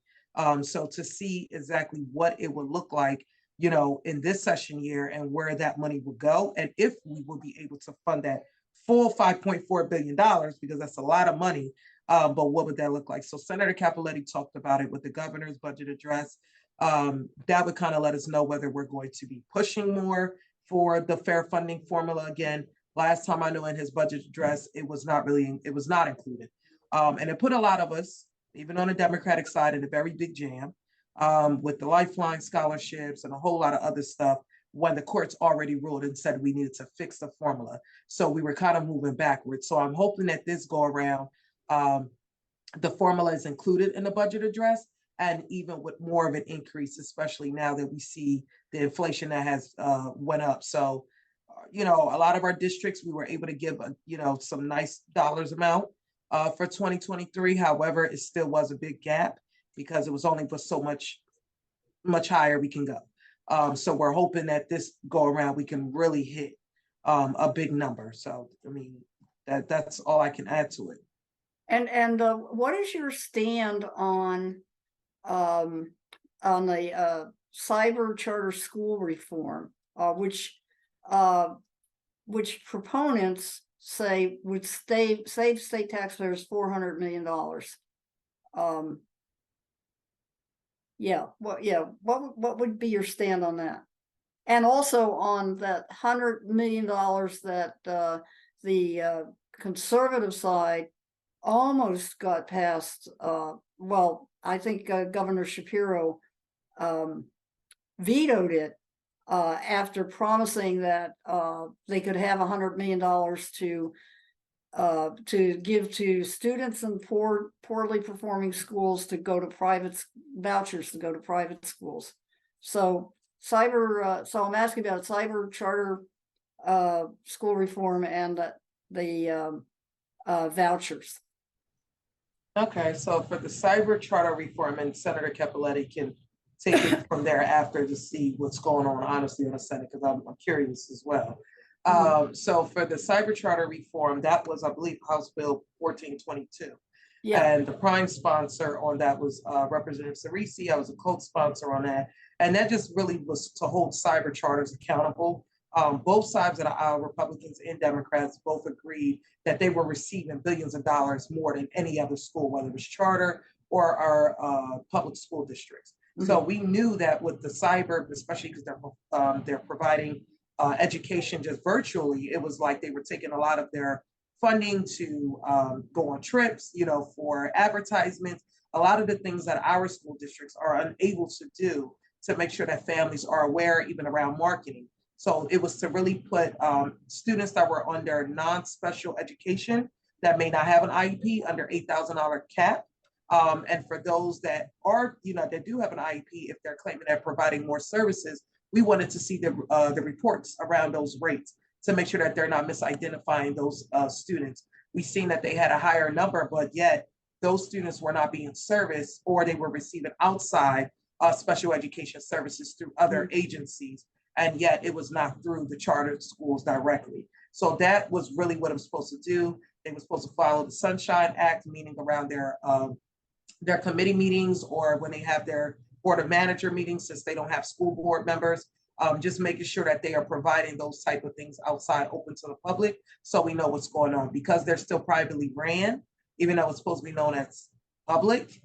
So to see exactly what it would look like, you know, in this session year and where that money would go, and if we will be able to fund that full $5.4 billion, because that's a lot of money. But what would that look like? So Senator Cappelletti talked about it with the governor's budget address. That would kind of let us know whether we're going to be pushing more for the fair funding formula again. Last time I know in his budget address, it was not included. And it put a lot of us, even on the Democratic side, in a very big jam with the Lifeline scholarships and a whole lot of other stuff when the courts already ruled and said we needed to fix the formula. So we were kind of moving backwards. So I'm hoping that this go around, the formula is included in the budget address, and even with more of an increase, especially now that we see the inflation that has went up. So, you know, a lot of our districts, we were able to give, you know, some nice dollars amount for 2023. However, it still was a big gap because it was only for so much higher we can go. So we're hoping that this go around, we can really hit a big number. So, I mean, that's all I can add to it. And what is your stand on the cyber charter school reform, which proponents say would save state taxpayers $400 million? What would be your stand on that? And also on that $100 million that the conservative side almost got passed. Well, I think Governor Shapiro vetoed it after promising that they could have $100 million to give to students in poorly performing schools to go to vouchers to go to private schools. So so I'm asking about cyber charter school reform and the vouchers. Okay, so for the cyber charter reform, and Senator Cappelletti can take it from there after to see what's going on, honestly, in the Senate, because I'm curious as well. So for the cyber charter reform, that was, I believe, House Bill 1422. Yeah. And the prime sponsor on that was Representative Cerisi. I was a co-sponsor on that. And that just really was to hold cyber charters accountable. Both sides of the aisle, Republicans and Democrats, both agreed that they were receiving billions of dollars more than any other school, whether it was charter or our public school districts. Mm-hmm. So we knew that with the cyber, especially because they're providing education just virtually, it was like they were taking a lot of their funding to go on trips, you know, for advertisements, a lot of the things that our school districts are unable to do to make sure that families are aware, even around marketing. So it was to really put students that were under non-special education that may not have an IEP under $8,000 cap. And for those that are, you know, that do have an IEP, if they're claiming they're providing more services, we wanted to see the reports around those rates to make sure that they're not misidentifying those students. We've seen that they had a higher number, but yet those students were not being serviced, or they were receiving outside special education services through other agencies, and yet it was not through the charter schools directly. So that was really what it was supposed to do. They were supposed to follow the Sunshine Act, meaning around their committee meetings, or when they have their board of manager meetings, since they don't have school board members, just making sure that they are providing those type of things outside, open to the public, so we know what's going on. Because they're still privately ran, even though it's supposed to be known as public,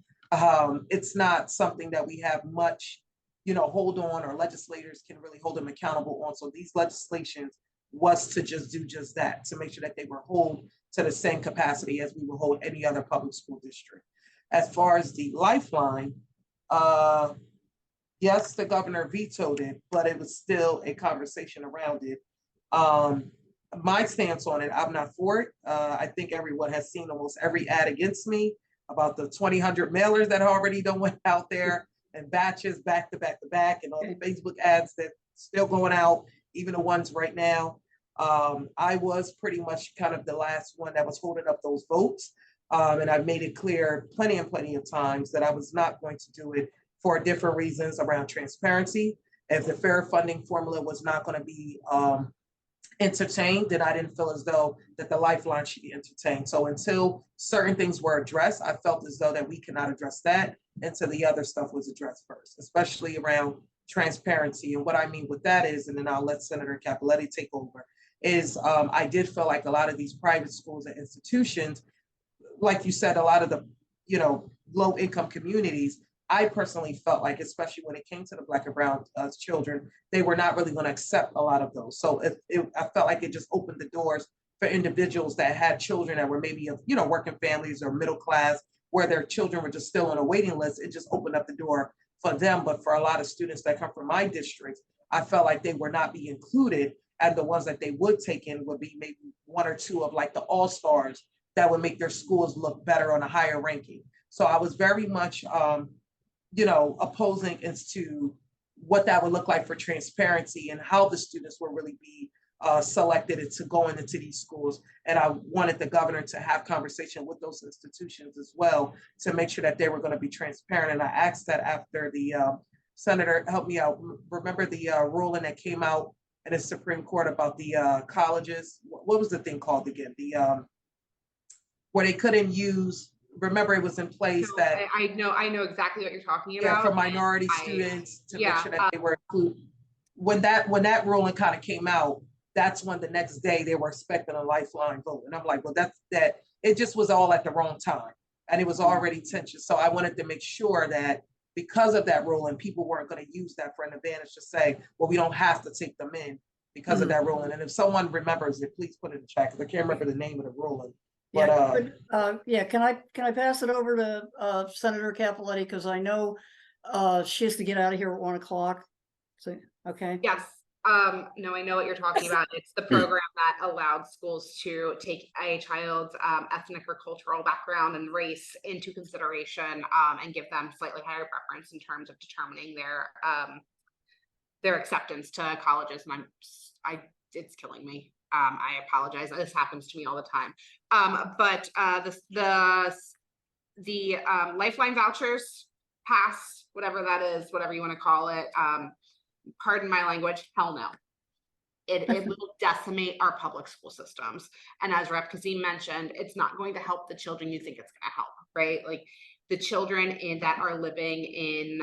it's not something that we have much, hold on, or legislators can really hold them accountable on. So these legislations was to just do just that, to make sure that they were held to the same capacity as we would hold any other public school district. As far as the lifeline, yes, the governor vetoed it, but it was still a conversation around it. My stance on it, I'm not for it. I think everyone has seen almost every ad against me about the 2,000 mailers that already done went out there, and batches back to back to back, and all the Facebook ads that still going out, even the ones right now. I was pretty much kind of the last one that was holding up those votes. And I've made it clear plenty of times that I was not going to do it for different reasons around transparency. If the fair funding formula was not going to be entertained, then I didn't feel as though that the lifeline should be entertained. So until certain things were addressed, I felt as though that we cannot address that until the other stuff was addressed first, especially around transparency. And what I mean with that is, and then I'll let Senator Cappelletti take over, is I did feel like a lot of these private schools and institutions, like you said, a lot of the, low income communities, I personally felt like, especially when it came to the Black and brown children, they were not really going to accept a lot of those. So I felt like it just opened the doors for individuals that had children that were maybe of, working families or middle class, where their children were just still on a waiting list. It just opened up the door for them. But for a lot of students that come from my district, I felt like they were not being included. And the ones that they would take in would be maybe one or two of like the all-stars that would make their schools look better on a higher ranking. So I was very much, opposing as to what that would look like for transparency and how the students will really be selected into going into these schools. And I wanted the governor to have conversation with those institutions as well to make sure that they were going to be transparent. And I asked that after the Senator, help me out, remember the ruling that came out in the Supreme Court about the colleges? What was the thing called again? The where they couldn't use, remember it was in place that I know exactly what you're talking about. For minority students to make sure that they were included. When that ruling kind of came out, that's when the next day they were expecting a lifeline vote. And I'm like, well, that it just was all at the wrong time. And it was already tension. So I wanted to make sure that because of that ruling, people weren't going to use that for an advantage to say, well, we don't have to take them in because of that ruling. And if someone remembers it, please put it in the chat, because I can't remember the name of the ruling. But can I pass it over to Senator Cappelletti, because I know she has to get out of here at 1 o'clock. So okay. Yes. No, I know what you're talking about. It's the program that allowed schools to take a child's ethnic or cultural background and race into consideration and give them slightly higher preference in terms of determining their acceptance to colleges. And it's killing me. I apologize. This happens to me all the time. But the Lifeline vouchers pass, whatever that is, whatever you want to call it. Pardon my language, hell no. It will decimate our public school systems. And as Rep. Kazeem mentioned, it's not going to help the children you think it's going to help, right? Like the children that are living in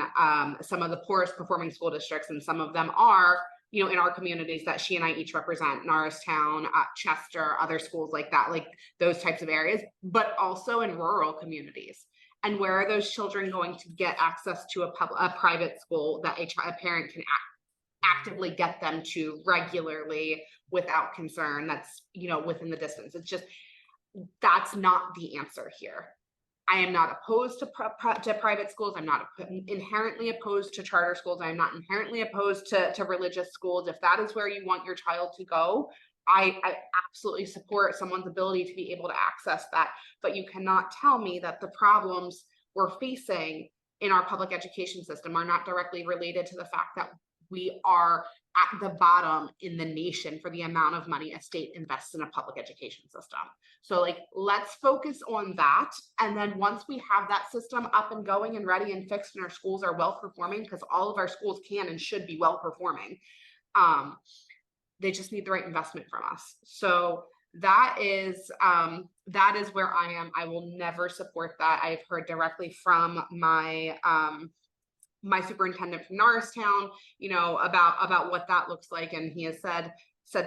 some of the poorest performing school districts, and some of them are, in our communities that she and I each represent, Norristown, Chichester, other schools like that, like those types of areas, but also in rural communities. And where are those children going to get access to a private school that a parent can actively get them to regularly without concern? That's, within the distance. It's just, that's not the answer here. I am not opposed to private schools. I'm not inherently opposed to charter schools. I'm not inherently opposed to religious schools. If that is where you want your child to go, I absolutely support someone's ability to be able to access that. But you cannot tell me that the problems we're facing in our public education system are not directly related to the fact that we are at the bottom in the nation for the amount of money a state invests in a public education system. So like, let's focus on that. And then once we have that system up and going and ready and fixed and our schools are well performing, because all of our schools can and should be well performing, they just need the right investment from us. So that is where I am. I will never support that. I've heard directly from my my superintendent from Norristown, you know, about what that looks like, and he has said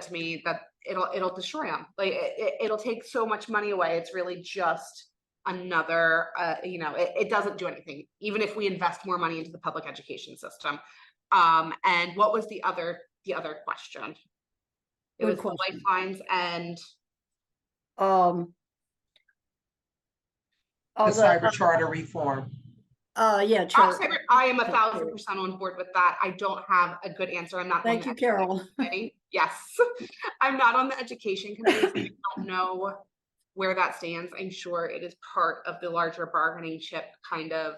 to me that it'll destroy them. Like it'll take so much money away. It's really just another, you know, it doesn't do anything, even if we invest more money into the public education system. And what was the other question? It was lifelines and the cyber charter reform. Yeah, I am 1,000% on board with that. I don't have a good answer. I'm not. Thank you, Carol. Yes, I'm not on the education committee. So I don't know where that stands. I'm sure it is part of the larger bargaining chip kind of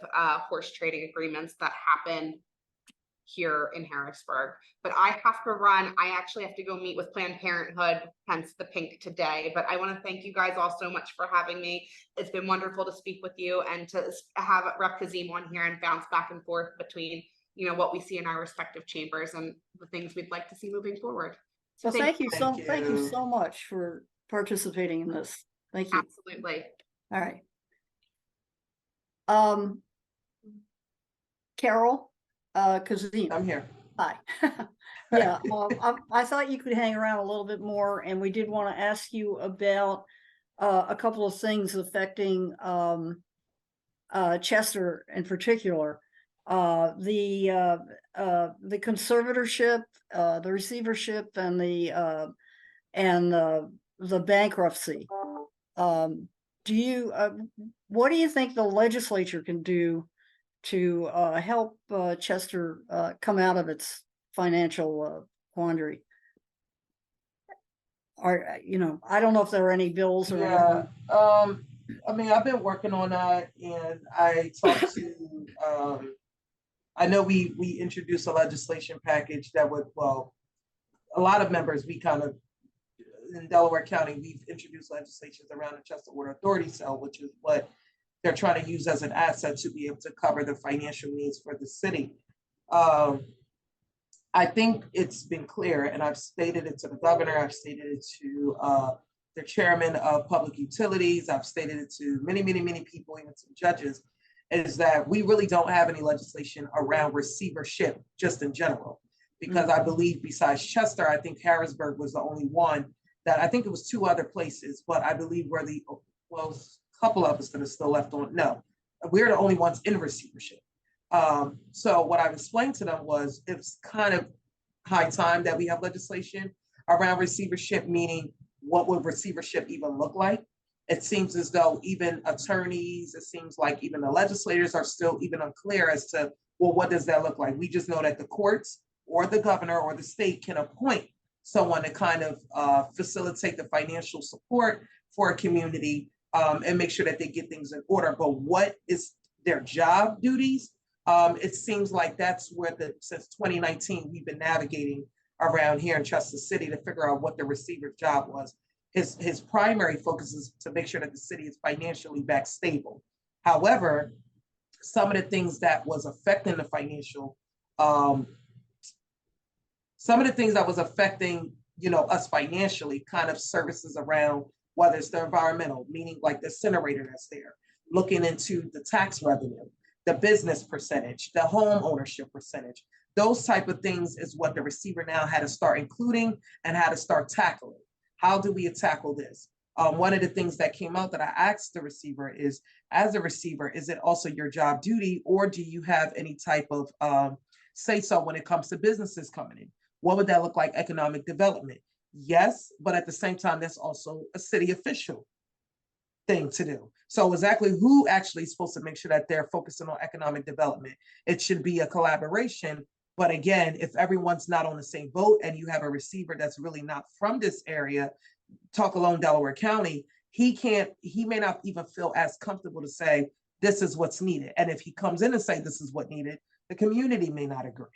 horse trading agreements that happen here in Harrisburg. But I have to run. I actually have to go meet with Planned Parenthood, hence the pink today. But I want to thank you guys all so much for having me. It's been wonderful to speak with you and to have Rep. Kazeem on here and bounce back and forth between, you know, what we see in our respective chambers and the things we'd like to see moving forward. So thank you so much for participating in this. Thank you. Absolutely. All right. Carol Kazeem. I'm here. Hi. Yeah, I thought you could hang around a little bit more, and we did want to ask you about a couple of things affecting Chester in particular. The conservatorship, the receivership, and the bankruptcy. What do you think the legislature can do to help Chester come out of its financial quandary? Or, you know, I don't know if there are any bills or anything. I mean, I've been working on that, and I talked to I know we introduced a legislation package that would, well, a lot of members, we kind of, in Delaware County, we've introduced legislations around the Chester Water Authority cell, which is what they're trying to use as an asset to be able to cover the financial needs for the city. I think it's been clear, and I've stated it to the governor, I've stated it to the chairman of public utilities, I've stated it to many people, even some judges, is that we really don't have any legislation around receivership just in general. Because I believe besides Chester, I think Harrisburg was the only one that, I think it was 2 other places, but I believe we're the, well, a couple of us that are still left on, no, we're the only ones in receivership. So what I've explained to them was it's kind of high time that we have legislation around receivership, meaning what would receivership even look like? It seems as though even attorneys, it seems like even the legislators are still even unclear as to, well, what does that look like? We just know that the courts or the governor or the state can appoint someone to kind of facilitate the financial support for a community and make sure that they get things in order. But what is their job duties? It seems like that's where since 2019, we've been navigating around here in Chester City to figure out what the receiver's job was. His primary focus is to make sure that the city is financially back stable. However, some of the things that was affecting the financial, you know, us financially, kind of services around, whether it's the environmental, meaning like the incinerator that's there, looking into the tax revenue, the business percentage, the home ownership percentage, those type of things is what the receiver now had to start including and had to start tackling. How do we tackle this? One of the things that came out that I asked the receiver is, as a receiver, is it also your job duty, or do you have any type of say-so when it comes to businesses coming in? What would that look like? Economic development? Yes, but at the same time, that's also a city official thing to do. So exactly who actually is supposed to make sure that they're focusing on economic development? It should be a collaboration. But again, if everyone's not on the same boat and you have a receiver that's really not from this area, talk alone Delaware County, he may not even feel as comfortable to say, this is what's needed. And if he comes in and say, this is what needed, the community may not agree.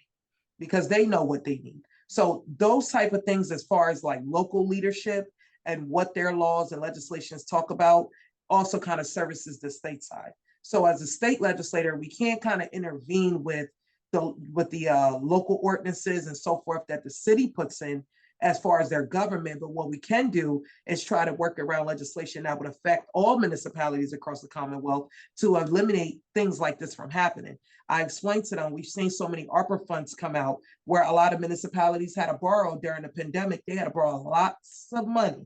because they know what they need. So those type of things, as far as like local leadership and what their laws and legislations talk about, also kind of services the state side. So as a state legislator, we can't kind of intervene with the local ordinances and so forth that the city puts in as far as their government. But what we can do is try to work around legislation that would affect all municipalities across the Commonwealth to eliminate things like this from happening. I explained to them, we've seen so many ARPA funds come out where a lot of municipalities had to borrow during the pandemic. They had to borrow lots of money.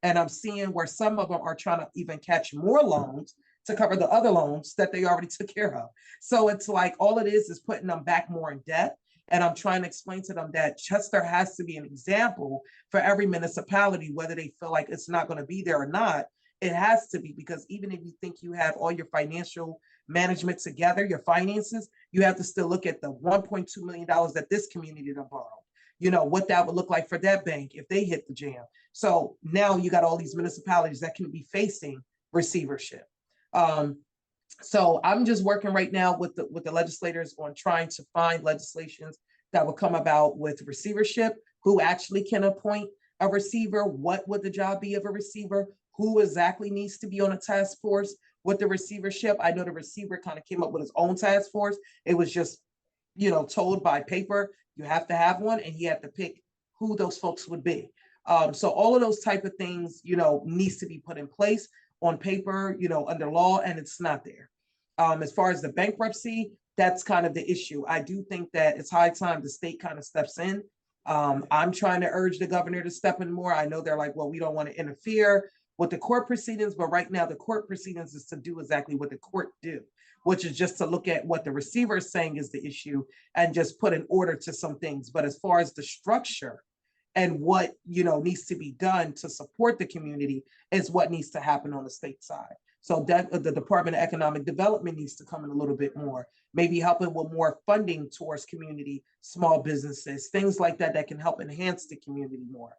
And I'm seeing where some of them are trying to even catch more loans to cover the other loans that they already took care of. So it's like all it is putting them back more in debt. And I'm trying to explain to them that Chester has to be an example for every municipality, whether they feel like it's not going to be there or not. It has to be, because even if you think you have all your financial management together, your finances, you have to still look at the $1.2 million that this community done borrowed. You know, what that would look like for that bank if they hit the jam. So now you got all these municipalities that can be facing receivership. So I'm just working right now with the legislators on trying to find legislations that will come about with receivership, who actually can appoint a receiver, what would the job be of a receiver, who exactly needs to be on a task force with the receivership. I know the receiver kind of came up with his own task force. It was just, told by paper, you have to have one, and he had to pick who those folks would be. So all of those type of things, needs to be put in place on paper, under law, and it's not there. As far as the bankruptcy, that's kind of the issue. I do think that it's high time the state kind of steps in. I'm trying to urge the governor to step in more. I know they're like, well, we don't want to interfere with the court proceedings, but right now the court proceedings is to do exactly what the court do, which is just to look at what the receiver is saying is the issue and just put an order to some things. But as far as the structure and what needs to be done to support the community is what needs to happen on the state side. So that the Department of Economic Development needs to come in a little bit more, maybe helping with more funding towards community, small businesses, things like that that can help enhance the community more.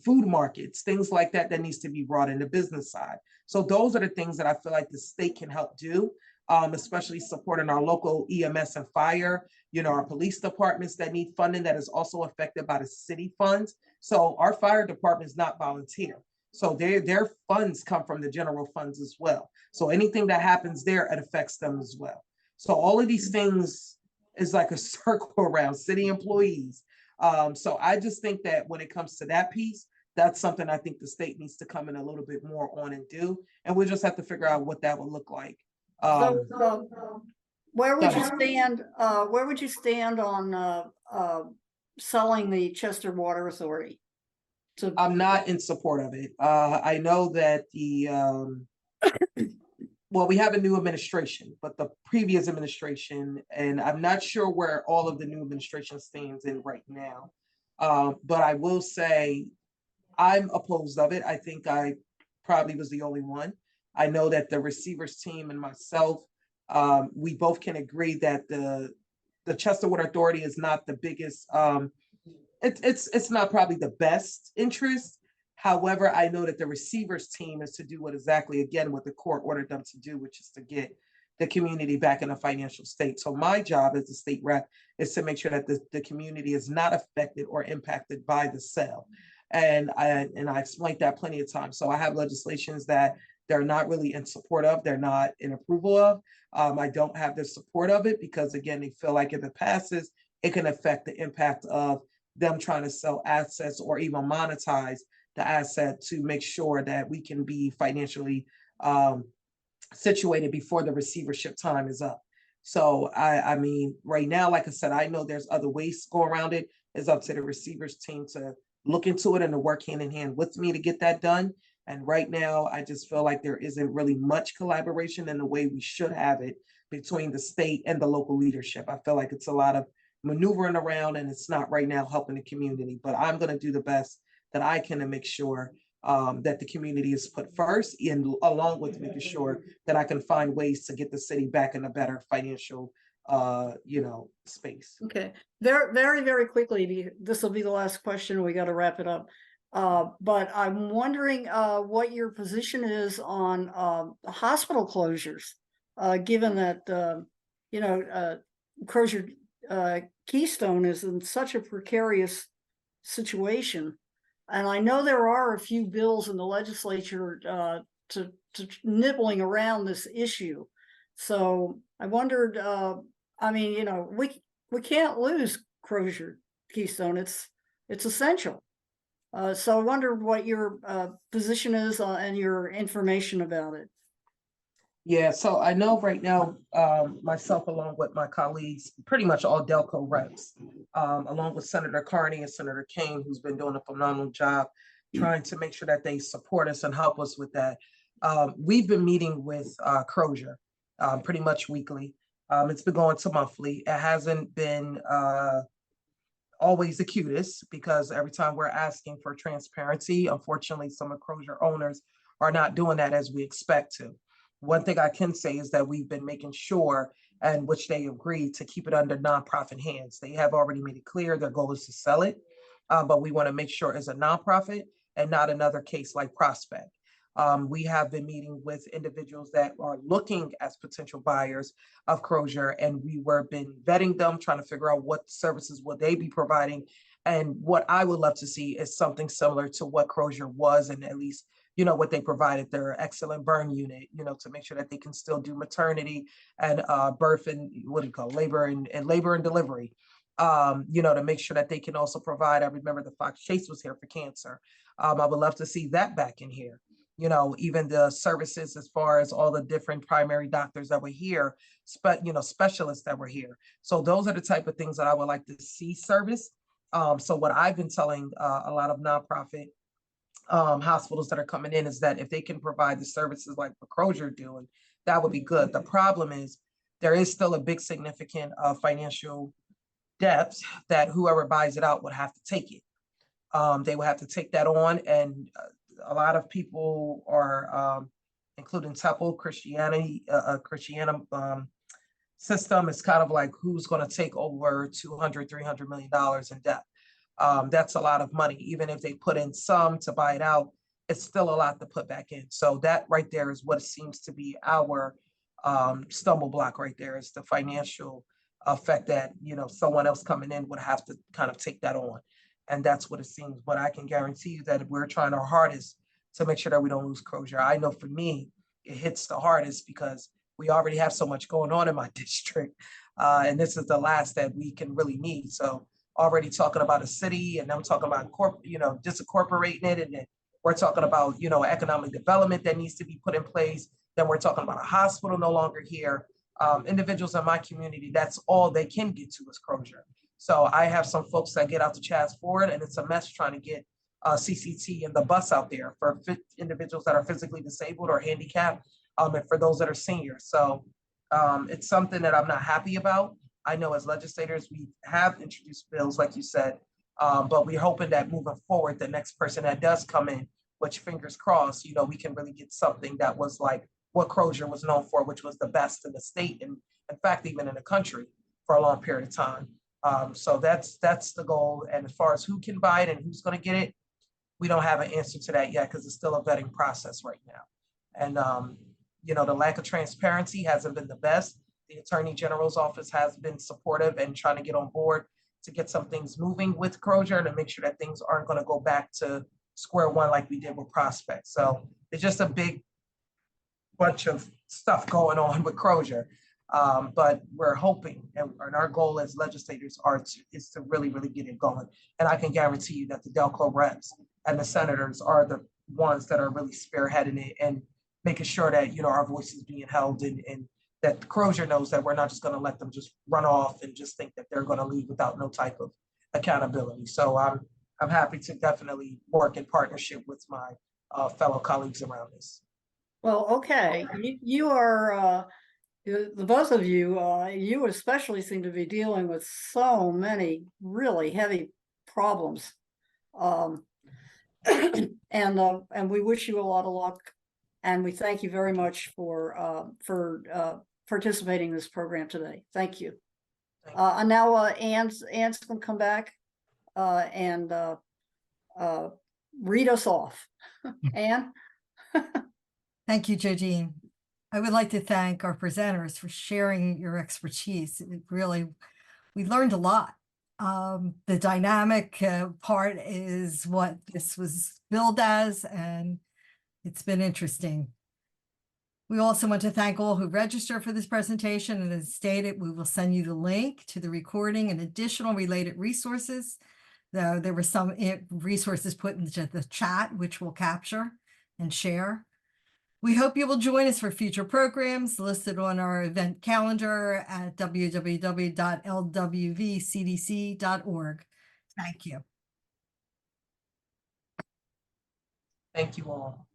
Food markets, things like that that needs to be brought in the business side. So those are the things that I feel like the state can help do, especially supporting our local EMS and fire, our police departments that need funding that is also affected by the city funds. So our fire department is not volunteer. So their funds come from the general funds as well. So anything that happens there, it affects them as well. So all of these things is like a circle around city employees. So I just think that when it comes to that piece, that's something I think the state needs to come in a little bit more on and do. And we'll just have to figure out what that would look like. Where would you stand? Where would you stand on selling the Chester Water Authority? I'm not in support of it. I know that well, we have a new administration, but the previous administration, and I'm not sure where all of the new administration stands in right now. But I will say I'm opposed of it. I think I probably was the only one. I know that the receivers team and myself, we both can agree that the Chester Water Authority is not the biggest, it's not probably the best interest. However, I know that the receivers team is to do what the court ordered them to do, which is to get the community back in a financial state. So my job as the state rep is to make sure that the community is not affected or impacted by the sale. And I explained that plenty of times. So I have legislations that they're not really in support of, they're not in approval of. I don't have the support of it because, again, they feel like if it passes, it can affect the impact of them trying to sell assets or even monetize the asset to make sure that we can be financially situated before the receivership time is up. So I mean, right now, like I said, I know there's other ways to go around it. It's up to the receivers team to look into it and to work hand in hand with me to get that done. And right now, I just feel like there isn't really much collaboration in the way we should have it between the state and the local leadership. I feel like it's a lot of maneuvering around and it's not right now helping the community, but I'm going to do the best that I can to make sure that the community is put first, and along with making sure that I can find ways to get the city back in a better financial, space. Okay, very, very, very quickly, this will be the last question. We got to wrap it up. But I'm wondering what your position is on hospital closures, given that, Keiser Keystone is in such a precarious situation. And I know there are a few bills in the legislature to nibbling around this issue. So I wondered, I mean, you know, we can't lose Crozier Keystone. It's essential. So I wondered what your position is and your information about it. Yeah, so I know right now, myself along with my colleagues, pretty much all Delco reps, along with Senator Carney and Senator Kane, who's been doing a phenomenal job trying to make sure that they support us and help us with that. We've been meeting with Crozier pretty much weekly. It's been going to monthly. It hasn't been always the cutest because every time we're asking for transparency, unfortunately, some of Crozier owners are not doing that as we expect to. One thing I can say is that we've been making sure, and which they agreed, to keep it under nonprofit hands. They have already made it clear their goal is to sell it, but we want to make sure it's a nonprofit and not another case like Prospect. We have been meeting with individuals that are looking as potential buyers of Crozier, and we were been vetting them, trying to figure out what services will they be providing. And what I would love to see is something similar to what Crozier was, and at least, you know, what they provided, their excellent burn unit, you know, to make sure that they can still do maternity and birth and what do you call labor and labor and delivery. You know, to make sure that they can also provide. I remember the Fox Chase was here for cancer. I would love to see that back in here. You know, even the services as far as all the different primary doctors that were here, you know, specialists that were here. So those are the type of things that I would like to see service. So what I've been telling a lot of nonprofit hospitals that are coming in is that if they can provide the services like what Crozier doing, that would be good. The problem is there is still a big significant financial debt that whoever buys it out would have to take it. They will have to take that on, and a lot of people are, including Temple Christianity, Christianum system, is kind of like who's going to take over $200–300 million in debt. That's a lot of money. Even if they put in some to buy it out, it's still a lot to put back in. So that right there is what seems to be our stumble block right there, is the financial effect that, you know, someone else coming in would have to kind of take that on. And that's what it seems. But I can guarantee you that we're trying our hardest to make sure that we don't lose Crozier. I know for me, it hits the hardest because we already have so much going on in my district. And this is the last that we can really need. So already talking about a city, and I'm talking about just incorporating it, and then we're talking about, you know, economic development that needs to be put in place. Then we're talking about a hospital no longer here. Individuals in my community, that's all they can get to is Crozier. So I have some folks that get out to Chas Ford, and it's a mess trying to get CCT and the bus out there for individuals that are physically disabled or handicapped, and for those that are seniors. So it's something that I'm not happy about. I know as legislators, we have introduced bills, like you said, but we're hoping that moving forward, the next person that does come in, which fingers crossed, you know, we can really get something that was like what Crozier was known for, which was the best in the state, and in fact, even in the country for a long period of time. So that's the goal. And as far as who can buy it and who's going to get it, we don't have an answer to that yet because it's still a vetting process right now. And, you know, the lack of transparency hasn't been the best. The Attorney General's office has been supportive and trying to get on board to get some things moving with Crozier to make sure that things aren't going to go back to square one like we did with Prospect. So it's just a big bunch of stuff going on with Crozier. But we're hoping, and our goal as legislators is to really, really get it going. And I can guarantee you that the Delco reps and the senators are the ones that are really spearheading it and making sure that, you know, our voice is being held, and that Crozier knows that we're not just going to let them just run off and just think that they're going to leave without no type of accountability. So I'm happy to definitely work in partnership with my fellow colleagues around this. Well, okay, you are. The both of you, you especially seem to be dealing with so many really heavy problems. And we wish you a lot of luck. And we thank you very much for participating in this program today. Thank you. And now Ann's going to come back and read us off. Ann? Thank you, Jodine. I would like to thank our presenters for sharing your expertise. We learned a lot The dynamic part is what this was billed as, and it's been interesting. We also want to thank all who registered for this presentation, and as stated, we will send you the link to the recording and additional related resources. Though there were some resources put into the chat, which we'll capture and share. We hope you will join us for future programs listed on our event calendar at www.lwvcdc.org. Thank you. Thank you all.